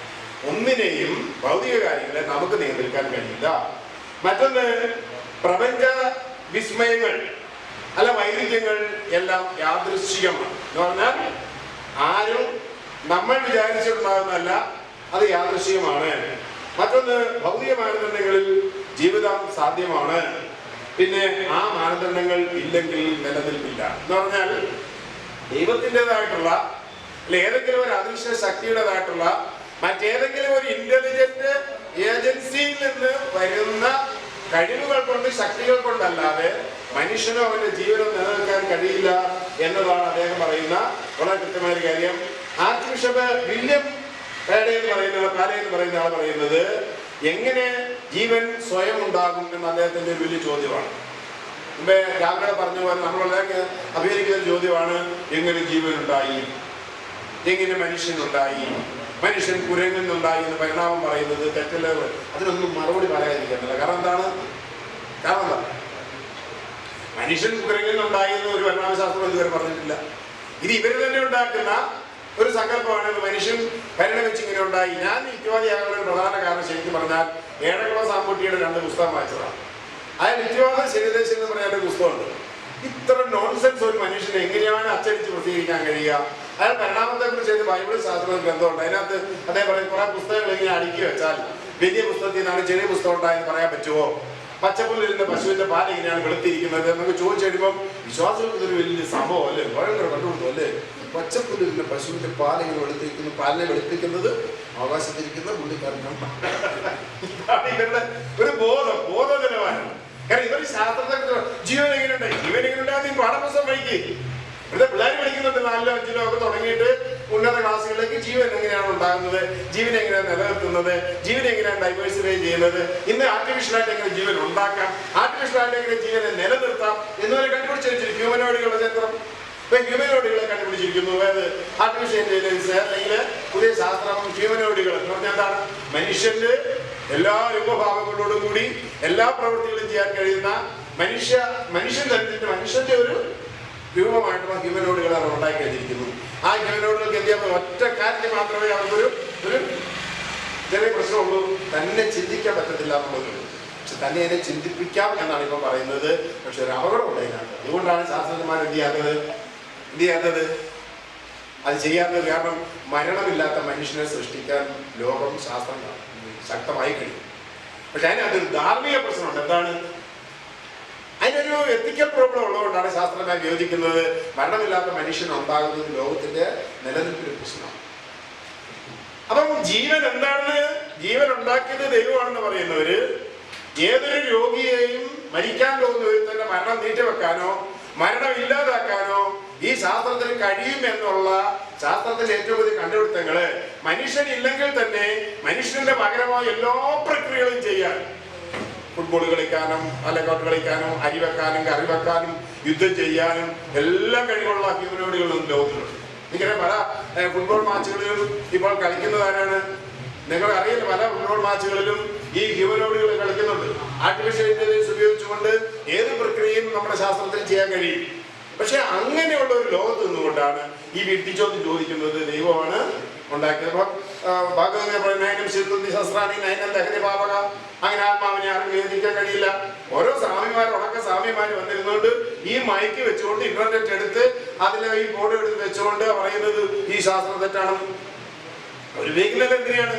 ഒന്നിനെയും ഭൗതിക കാര്യങ്ങളെ നമുക്ക് നിയന്ത്രിക്കാൻ കഴിയില്ല. മറ്റൊന്ന്, പ്രപഞ്ച വിസ്മയങ്ങൾ അല്ല വൈരുദ്ധ്യങ്ങൾ എല്ലാം യാദൃശ്ചികമാണ് എന്ന് പറഞ്ഞാൽ ആരും നമ്മൾ വിചാരിച്ചിട്ടുണ്ടാകുന്നതല്ല, അത് യാദൃശ്ചികമാണ്. മറ്റൊന്ന്, ഭൗതിക മാനദണ്ഡങ്ങളിൽ ജീവിതം സാധ്യമാണ്. പിന്നെ ആ മാനദണ്ഡങ്ങൾ ഇല്ലെങ്കിൽ നിലനിൽപ്പില്ല എന്ന് പറഞ്ഞാൽ ദൈവത്തിൻ്റെതായിട്ടുള്ള അല്ലെ ഏതെങ്കിലും ഒരു അദൃശ്യ ശക്തിയുടേതായിട്ടുള്ള മറ്റേതെങ്കിലും ഒരു ഇന്റലിജന്റ് ഏജൻസിയിൽ നിന്ന് വരുന്ന കഴിവുകൾ കൊണ്ട് ശക്തികൾ കൊണ്ടല്ലാതെ മനുഷ്യനോ അവന്റെ ജീവനോ നിലനിൽക്കാൻ കഴിയില്ല എന്നതാണ് അദ്ദേഹം പറയുന്ന വളരെ കൃത്യമായ കാര്യം. ആർച്ച് ബിഷപ്പ് വില്യം പാലെ എന്ന് പറയുന്ന ആൾ പറയുന്നത് എങ്ങനെ ജീവൻ സ്വയം ഉണ്ടാകും എന്ന് അദ്ദേഹത്തിന്റെ ഒരു വലിയ ചോദ്യമാണ്. മുമ്പേ രാവിലെ പറഞ്ഞ പോലെ നമ്മളൊക്കെ അഭിനയിക്കുന്ന ഒരു ചോദ്യമാണ്, എങ്ങനെ ജീവൻ ഉണ്ടായി, എങ്ങനെ മനുഷ്യനുണ്ടായി, മനുഷ്യൻ കുരങ്ങിൽ നിന്നുണ്ടായി എന്ന് പരിണാമം പറയുന്നത് തെറ്റല്ല. അതിനൊന്നും മറുപടി പറയാതിരിക്കുന്നില്ല. കാരണം എന്താണ്? മനുഷ്യൻ കുരങ്ങിൽ നിന്നുണ്ടായി എന്ന് ഒരു പരിണാമശാസ്ത്രം ഇതുവരെ പറഞ്ഞിട്ടില്ല. ഇത് ഇവര് തന്നെ ഉണ്ടാക്കുന്ന ഒരു സങ്കല്പമാണ് മനുഷ്യൻ പരിണമിച്ച് ഇങ്ങനെ ഉണ്ടായി. ഞാൻ യുക്തിവാദിയാകാനുള്ള ഒരു പ്രധാന കാരണം ശരിക്കും പറഞ്ഞാൽ ഏഴകുളം സാമ്പുട്ടിയുടെ 2 പുസ്തകം വായിച്ചതാണ്. അയാൾ യുക്തിവാദ ശരിദേശം എന്ന് പറഞ്ഞ പുസ്തകമുണ്ട്. ഇത്ര നോൺസെൻസ് ഒരു മനുഷ്യനെ എങ്ങനെയാണ് അച്ചടിച്ച് പ്രസിദ്ധീകരിക്കാൻ കഴിയുക? അയാൾ പരിണാമത്തെ കുറിച്ച് ചെയ്ത് ബൈബിൾ ശാസ്ത്ര ഗ്രന്ഥമുണ്ട്. അതിനകത്ത് അദ്ദേഹം പറയും കുറെ പുസ്തകങ്ങൾ ഇങ്ങനെ അടുക്കി വെച്ചാൽ വലിയ പുസ്തകത്തിൽ നിന്നാണ് ചെറിയ പുസ്തകം ഉണ്ടായെന്ന് പറയാൻ പറ്റുമോ? പച്ചപ്പുല്ലിരുന്ന പശുവിന്റെ പാൽ എങ്ങനെയാണ് വെളുത്തിരിക്കുന്നത് എന്നൊക്കെ ചോദിച്ചു കഴിയുമ്പോൾ വിശ്വാസത്തിൽ ഒരു വലിയ സംഭവം അല്ലേ, ഭയങ്കര കണ്ടുപിടുത്തം അല്ലേ? പച്ചപ്പുല്ലിരുന്ന പശുവിന്റെ പാൽ ഇങ്ങനെ വെളുത്തിരിക്കുന്നു, പാലിനെ വെളുപ്പിക്കുന്നത് ആകാശത്തിരിക്കുന്ന പുള്ളിക്കാരനാണ്. ഇവരുടെ ഒരു ബോധനിലവാരം. കാരണം ഇവർ ശാസ്ത്രത്തെ ജീവൻ എങ്ങനെയുണ്ട്, ജീവൻ എങ്ങനെയുണ്ടാകുന്ന ഈ പാഠപുസ്തകം വഴിക്ക് ഇവിടെ പിള്ളേർ പഠിക്കുന്നുണ്ട്. 4ലോ 5ലോ ഒക്കെ തുടങ്ങിയിട്ട് ഉന്നത ക്ലാസ്സുകളിലേക്ക് ജീവൻ എങ്ങനെയാണ് ഉണ്ടാകുന്നത്, ജീവൻ എങ്ങനെയാണ് നിലനിർത്തുന്നത്, ജീവൻ എങ്ങനെയാണ് ഡൈവേഴ്സിഫൈ ചെയ്യുന്നത്, ഇന്ന് ആർട്ടിഫിഷ്യലായിട്ട് എങ്ങനെ ജീവൻ ഉണ്ടാക്കാം, ആർട്ടിഫിഷ്യലായിട്ട് എങ്ങനെ ജീവനെ നിലനിർത്താം എന്നവരെ കണ്ടുപിടിച്ചിരിക്കുന്നു. ഹ്യൂമനോയിഡുകളുടെ ചരിത്രം ഇപ്പൊ ഹ്യൂമനോയിഡുകളെ കണ്ടുപിടിച്ചിരിക്കുന്നു. അതായത് ആർട്ടിഫിഷ്യൽ ഇന്റലിജൻസ് അല്ലെങ്കിൽ പുതിയ ശാസ്ത്രം ഹ്യൂമനോയിഡുകൾ എന്ന് പറഞ്ഞാൽ എന്താണ്? മനുഷ്യന്റെ എല്ലാ രൂപഭാവങ്ങളോടും കൂടി എല്ലാ പ്രവൃത്തികളും ചെയ്യാൻ കഴിയുന്ന മനുഷ്യൻ തരത്തിന്റെ മനുഷ്യന്റെ ഒരു രൂപമായിട്ടുള്ള ഹ്യൂമനോയിഡുകളാണ് ഉണ്ടാക്കി കഴിഞ്ഞിരിക്കുന്നു. ആ ഹ്യൂമനോയിഡുകൾക്ക് എന്ത് ചെയ്യാൻ ഒറ്റ കാര്യം മാത്രമേ അവർക്കൊരു ചെറിയ പ്രശ്നമുള്ളൂ, തന്നെ ചിന്തിക്കാൻ പറ്റത്തില്ല എന്നുള്ളത്. പക്ഷെ തന്നെ അതിനെ ചിന്തിപ്പിക്കാം എന്നാണ് ഇപ്പം പറയുന്നത്. പക്ഷെ ഒരു അപകടമുണ്ട് അതിനകത്ത്. അതുകൊണ്ടാണ് ശാസ്ത്രജ്ഞന്മാർ എന്ത് ചെയ്യാത്തത് അത് ചെയ്യാത്തത്. കാരണം മരണമില്ലാത്ത മനുഷ്യനെ സൃഷ്ടിക്കാൻ ലോകം ശാസ്ത്രം ശക്തമായി കഴിയും. പക്ഷെ അതിനകത്തൊരു ധാർമ്മിക പ്രശ്നമുണ്ട്. എന്താണ്? അതിനൊരു എത്തിക്കൽ പ്രോബ്ലം ഉള്ളതുകൊണ്ടാണ് ശാസ്ത്രജ്ഞർ യോജിക്കുന്നത്. മരണമില്ലാത്ത മനുഷ്യൻ ഉണ്ടാകുന്നത് ലോകത്തിന്റെ നിലനിൽപ്പിന് പ്രശ്നമാണ്. അപ്പം ജീവൻ എന്താണെന്ന്, ജീവൻ ഉണ്ടാക്കിയത് ദൈവമാണെന്ന് പറയുന്നവര് ഏതൊരു രോഗിയെയും മരിക്കാൻ പോകുന്ന ഒരുത്തന്റെ മരണം നീട്ടിവെക്കാനോ മരണം ഇല്ലാതാക്കാനോ ഈ ശാസ്ത്രത്തിന് കഴിയുമെന്നുള്ള ശാസ്ത്രത്തിന്റെ ഏറ്റവും വലിയ കണ്ടുപിടുത്തങ്ങള് മനുഷ്യൻ ഇല്ലെങ്കിൽ തന്നെ മനുഷ്യന്റെ പകരമായ എല്ലാ പ്രക്രിയകളും ചെയ്യാൻ, ഫുട്ബോൾ കളിക്കാനും അലക്കോട്ട് കളിക്കാനും അരി വെക്കാനും കറി വെക്കാനും യുദ്ധം ചെയ്യാനും എല്ലാം കഴിവുള്ള ഹ്യൂമനോയിഡുകളൊന്നും ലോകത്തിലുണ്ട്. ഇങ്ങനെ പല ഫുട്ബോൾ മാച്ചുകളിലും ഇപ്പോൾ കളിക്കുന്നതാരാണ്? നിങ്ങൾ അറിയില്ല, പല ഫുട്ബോൾ മാച്ചുകളിലും ഈ ഹ്യൂമനോയിഡുകൾ കളിക്കുന്നുണ്ട്. ആർട്ടിഫിഷ്യൽ ഇന്റലിജൻസ് ഉപയോഗിച്ചുകൊണ്ട് ഏത് പ്രക്രിയയും നമ്മുടെ ശാസ്ത്രത്തിൽ ചെയ്യാൻ കഴിയും. പക്ഷെ അങ്ങനെയുള്ള ഒരു ലോകത്ത് നിന്നുകൊണ്ടാണ് ഈ വിഡ്ഢിച്ചോദ്യം ചോദിക്കുന്നത് ദൈവമാണ് ഉണ്ടാക്കിയത്. ഭാഗവതം പറയുന്ന ശാസ്ത്രാണി നയനം ദഹന പാവക, അങ്ങനെ ആത്മാവിനെ ആർക്കും വേദിക്കാൻ കഴിയില്ല. ഓരോ സ്വാമിമാർ ഉണക്ക സ്വാമിമാർ വന്നിരുന്നുകൊണ്ട് ഈ മൈക്ക് വെച്ചുകൊണ്ട് ഇന്റർനെറ്റ് എടുത്ത് അതിലെ ഈ ഫോട്ടോ എടുത്ത് വെച്ചുകൊണ്ട് പറയുന്നത് ഈ ശാസ്ത്രം തെറ്റാണെന്ന്. ഒരു വേഗിലല്ല എന്തിനാണ്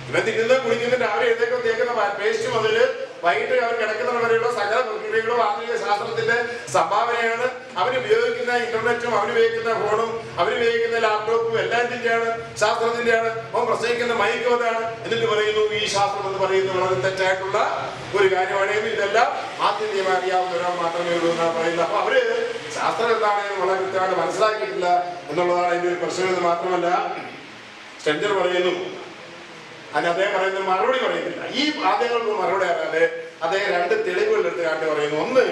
ഇവൻ തിന്നുന്നത് കുടിക്കുന്നുണ്ട്. രാവിലെ എഴുതേക്കും തേക്കുന്ന പേസ്റ്റ് മുതൽ വൈകിട്ട് അവർ കിടക്കുന്നവർ വരെയുള്ള സകല പ്രക്രിയകളും ആധുനിക ശാസ്ത്രത്തിന്റെ സംഭാവനയാണ്. അവരുപയോഗിക്കുന്ന ഇന്റർനെറ്റും അവരുപയോഗിക്കുന്ന ഫോണും അവരുപയോഗിക്കുന്ന ലാപ്ടോപ്പും എല്ലാത്തിന്റെയാണ്, ശാസ്ത്രത്തിന്റെയാണ്. അവൻ പ്രസംഗിക്കുന്ന മൈക്കും അതാണ്. എന്നിട്ട് പറയുന്നു ഈ ശാസ്ത്രം എന്ന് പറയുന്നത് വളരെ തെറ്റായിട്ടുള്ള ഒരു കാര്യമാണ്. ഇതെല്ലാം ആത്യന്തികമായി അറിയാവുന്ന ഒരാൾ മാത്രമേ ഉള്ളൂ എന്നാണ് പറയുന്നത്. അപ്പൊ അവര് ശാസ്ത്രം എന്താണെന്ന് വളരെ കൃത്യമായിട്ട് മനസ്സിലാക്കിയിട്ടില്ല എന്നുള്ളതാണ് അതിന്റെ ഒരു പ്രശ്നം. എന്ന് മാത്രമല്ല സ്റ്റെഞ്ചർ പറയുന്നു, അതിന് അദ്ദേഹം പറയുന്നത് മറുപടി പറയുന്നില്ല. ഈ വാദങ്ങൾക്ക് മറുപടി അറിയാതെ അദ്ദേഹം 2 തെളിവുകൾ എടുത്ത് കാട്ടി പറയുന്നു. ഒന്ന്,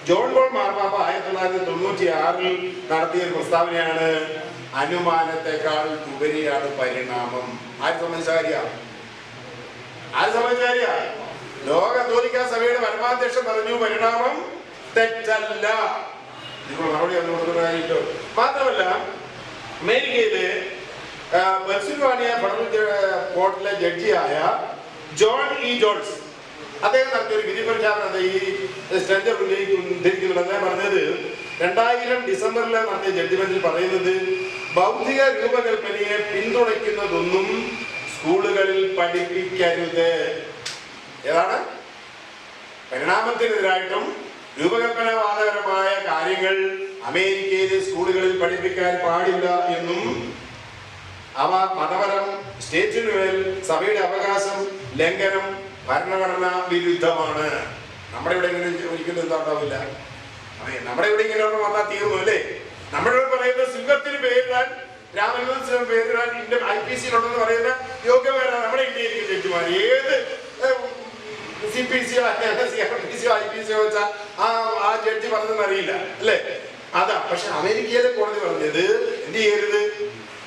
ജോൺ പോൾ മാർപ്പാപ്പ 1996 നടത്തിയ ഒരു പ്രസ്താവനയാണ്, അനുമാനത്തെക്കാൾ ഉപരിയാണ് പരിണാമം. ആര് സംബന്ധിച്ച കാര്യമാണ്? ലോക കത്തോലിക്കാ സഭയുടെ പരമാധ്യക്ഷൻ പറഞ്ഞു പരിണാമം തെറ്റല്ല. ഇപ്പോൾ മറുപടി ഒന്നും കൊടുക്കുന്ന കാര്യമില്ലോ. മാത്രമല്ല അമേരിക്കയില് പെൻസിൽവാനിയ ഫെഡറൽ കോർട്ടിലെ ജഡ്ജിയായ ജോൺ ഇ ജോൺസ് അദ്ദേഹം നടത്തിയൊരു വിധി പ്രഖ്യാപനം ഈ സ്റ്റെഞ്ചർ ഉദ്ധരിക്കുന്നുണ്ട്. അദ്ദേഹം പറഞ്ഞത് 2000 ഡിസംബറിൽ നടത്തിയ ജഡ്ജിമെന്റിൽ പറയുന്നത്, ബൗദ്ധിക രൂപകൽപ്പനയെ പിന്തുണയ്ക്കുന്നതൊന്നും സ്കൂളുകളിൽ പഠിപ്പിക്കരുത്. ഏതാണ്? പരിണാമത്തിനെതിരായിട്ടും രൂപകൽപ്പനാവാദപരമായ കാര്യങ്ങൾ അമേരിക്കയിലെ സ്കൂളുകളിൽ പഠിപ്പിക്കാൻ പാടില്ല എന്നും അവ മതപരം, സ്റ്റേറ്റിനുമേൽ സഭയുടെ അവകാശം ലംഘനം, ഭരണഘടന വിരുദ്ധമാണ്. നമ്മുടെ ഇവിടെ ഇങ്ങനെ ഒരിക്കലും എന്താ ഉണ്ടാവില്ല. നമ്മുടെ ഇവിടെ ഇങ്ങനെ വന്നാൽ തീർന്നു അല്ലേ? നമ്മുടെ ഇവിടെ പറയുന്ന സിംഹത്തിന് പേരിടാൻ, രാമനാഥൻ പേരിടാൻ ഇന്ത്യൻ IPC ഉണ്ടെന്ന് പറയുന്ന യോഗ്യമാരാണ് നമ്മുടെ ഇന്ത്യയിലെ ജഡ്ജിമാർ. ഏത് CPC CRPC IPC വെച്ചാൽ ആ ജഡ്ജി പറഞ്ഞതെന്ന് അറിയില്ല അല്ലേ? അതാ. പക്ഷെ അമേരിക്കയിലെ കോടതി പറഞ്ഞത് എന്ത് ചെയ്യരുത്,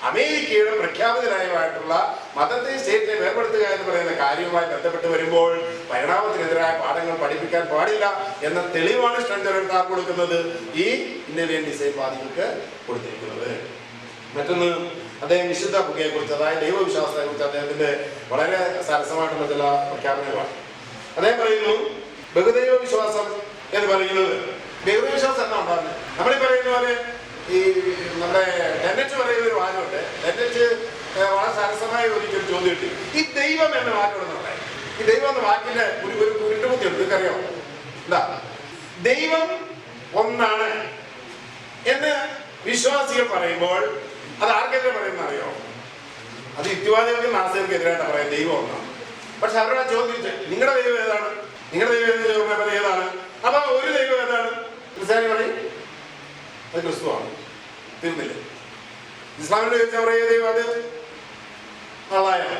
അമേരിക്കയുടെ പ്രഖ്യാപിതരായിട്ടുള്ള മതത്തെ സ്റ്റേറ്റിനെ വേർപെടുത്തുക എന്ന് പറയുന്ന കാര്യവുമായി ബന്ധപ്പെട്ട് വരുമ്പോൾ പരിണാമത്തിനെതിരായ പാഠങ്ങൾ പഠിപ്പിക്കാൻ പാടില്ല എന്ന തെളിവാണ് സ്റ്റെഞ്ചർ കൊടുക്കുന്നത് ഈ ഇന്ത്യൻ ഡിസൈൻ വാദികൾക്ക് കൊടുത്തിരിക്കുന്നത്. മറ്റൊന്ന് അദ്ദേഹം വിശുദ്ധ ബുക്കയെ കുറിച്ച്, അതായത് ദൈവവിശ്വാസത്തെ കുറിച്ച് അദ്ദേഹത്തിന്റെ വളരെ സരസമായിട്ടുള്ള ചില പ്രഖ്യാപനങ്ങളാണ്. അദ്ദേഹം പറയുന്നു, ബഹുദൈവ വിശ്വാസം എന്ന് പറയുന്നത്, ബഹുദൈവ വിശ്വാസം എന്നാ ഉണ്ടാകുന്നത്? നമ്മളീ പറയുന്ന പോലെ ഈ നമ്മുടെ ടെന്നറ്റ് പറയുന്ന ഒരു വാചകമുണ്ട്. ടെന്നറ്റ് വളരെ സരസമായ ഒരിക്കലും ചോദ്യം കിട്ടി, ഈ ദൈവം എന്ന വാക്കുണ്ടെന്നുണ്ട്. ഈ ദൈവം എന്ന വാക്കിന്റെ ഒരു കുരുട്ടുബുദ്ധി ഉണ്ട്, നിങ്ങൾക്കറിയാം എന്താ? ദൈവം ഒന്നാണ് എന്ന് വിശ്വാസികൾ പറയുമ്പോൾ അത് ആർക്കെതിരെ പറയുന്ന അറിയോ? അത് യുക്തിവാദികൾക്ക് നാസ്തികർക്ക് എതിരായിട്ടാണ് പറയാം ദൈവം ഒന്നാണ്. പക്ഷെ അവരോട് ചോദിച്ചു, നിങ്ങളുടെ ദൈവം ഏതാണ്? നിങ്ങളുടെ ദൈവം ഏതാണ്? അപ്പൊ ഒരു ദൈവം ഏതാണ്? ക്രിസ്ത്യാനി പറയും അത് ക്രിസ്തുവാണ്. തീർന്നില്ലേ? ഇസ്ലാമിനോട് ചോദിച്ചാൽ പറയുക ദൈവം അത് അള്ളാഹയാണ്.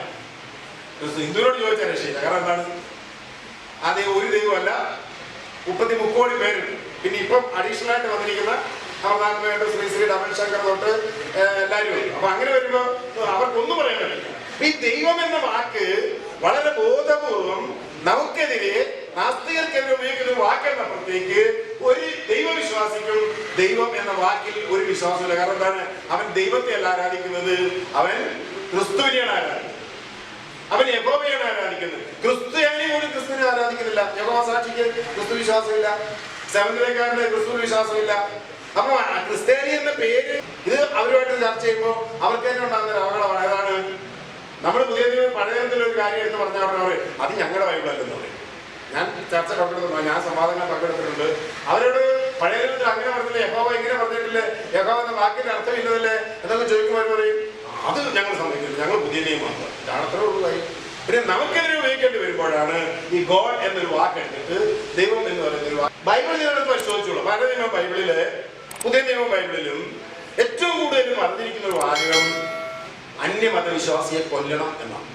ക്രിസ്തു ഹിന്ദുവിനോട് ചോദിച്ചാൽ രക്ഷയില്ല. കാരണം എന്താണ്? ആ ദൈവം ഒരു ദൈവമല്ല, 33 കോടി പേരുണ്ട്. പിന്നെ ഇപ്പം അഡീഷണൽ ആയിട്ട് വന്നിരിക്കുന്ന നമ്മുടെ നാട്ടിൽ ശ്രീ ഡബിൾ ശങ്കർ തൊട്ട് എല്ലാവരും ഉണ്ട്. അപ്പൊ അങ്ങനെ വരുമ്പോ അവർക്കൊന്നും പറയാൻ പറ്റില്ല. ഈ ദൈവം എന്ന വാക്ക് വളരെ ബോധപൂർവം നമുക്കെതിരെ നാസ്തികർക്കെതിരെ ഉപയോഗിക്കുന്ന വാക്കെന്നപ്പോഴത്തേക്ക് ഒരു ദൈവവിശ്വാസിക്കും ദൈവം എന്ന വാക്കിൽ ഒരു വിശ്വാസമില്ല. കാരണം എന്താണ്? അവൻ ദൈവത്തെ അല്ല ആരാധിക്കുന്നത്, അവൻ ക്രിസ്തുവിനെയാണ് ആരാധിക്കുന്നത്, അവൻ യഹോവയാണ് ആരാധിക്കുന്നത്. ക്രിസ്ത്യാനി പോലും ക്രിസ്തുവിനെ ആരാധിക്കുന്നില്ല. യഹോവ സാക്ഷിക്ക് ക്രിസ്തു വിശ്വാസമില്ല, സെവന്തരക്കാരന് ക്രിസ്തു വിശ്വാസമില്ല. അപ്പൊ ക്രിസ്ത്യാനി എന്ന പേര് ഇത് അവരുമായിട്ട് ചർച്ച ചെയ്യുമ്പോൾ അവർക്ക് തന്നെ ഉണ്ടാകുന്ന രോഗങ്ങളാണ്. ഏതാണ്? നമ്മൾ പുതിയ പഴയ ഒരു കാര്യം എടുത്ത് പറഞ്ഞാൽ അത് ഞങ്ങളുടെ ബൈബിളല്ലെന്ന് പറയും. ഞാൻ ചർച്ച പങ്കെടുത്തിട്ടുണ്ട്, ഞാൻ സംവാദങ്ങൾ പങ്കെടുത്തിട്ടുണ്ട്. അവരോട് പഴയ നിയമത്തിൽ അങ്ങനെ പറഞ്ഞില്ലേ, യഹോവ ഇങ്ങനെ പറഞ്ഞിട്ടില്ലേ, യഹോവ എന്ന വാക്കിന്റെ അർത്ഥമില്ലതല്ലേ എന്നൊക്കെ ചോദിക്കുമ്പോൾ പറയും അത് ഞങ്ങൾ സമ്മതിക്കില്ല, ഞങ്ങൾ പുതിയ നിയമമാണ്. ഇതാണ് അത്രേ ഉള്ളൂ കാര്യം. പിന്നെ നമുക്കെതിരെ ഉപയോഗിക്കേണ്ടി വരുമ്പോഴാണ് ഈ ഗോഡ് എന്നൊരു വാക്കെടുത്തിട്ട് ദൈവം എന്ന് പറയുന്ന ഒരു വാക്ക്. ബൈബിൾ നിങ്ങളെടുത്ത് പരിശോധിച്ചോളൂ. പഴയ നിയമ ബൈബിളില് പുതിയ നിയമ ബൈബിളിലും ഏറ്റവും കൂടുതൽ പറഞ്ഞിരിക്കുന്ന ഒരു വാചകം അന്യമതവിശ്വാസിയെ കൊല്ലണം എന്നാണ്.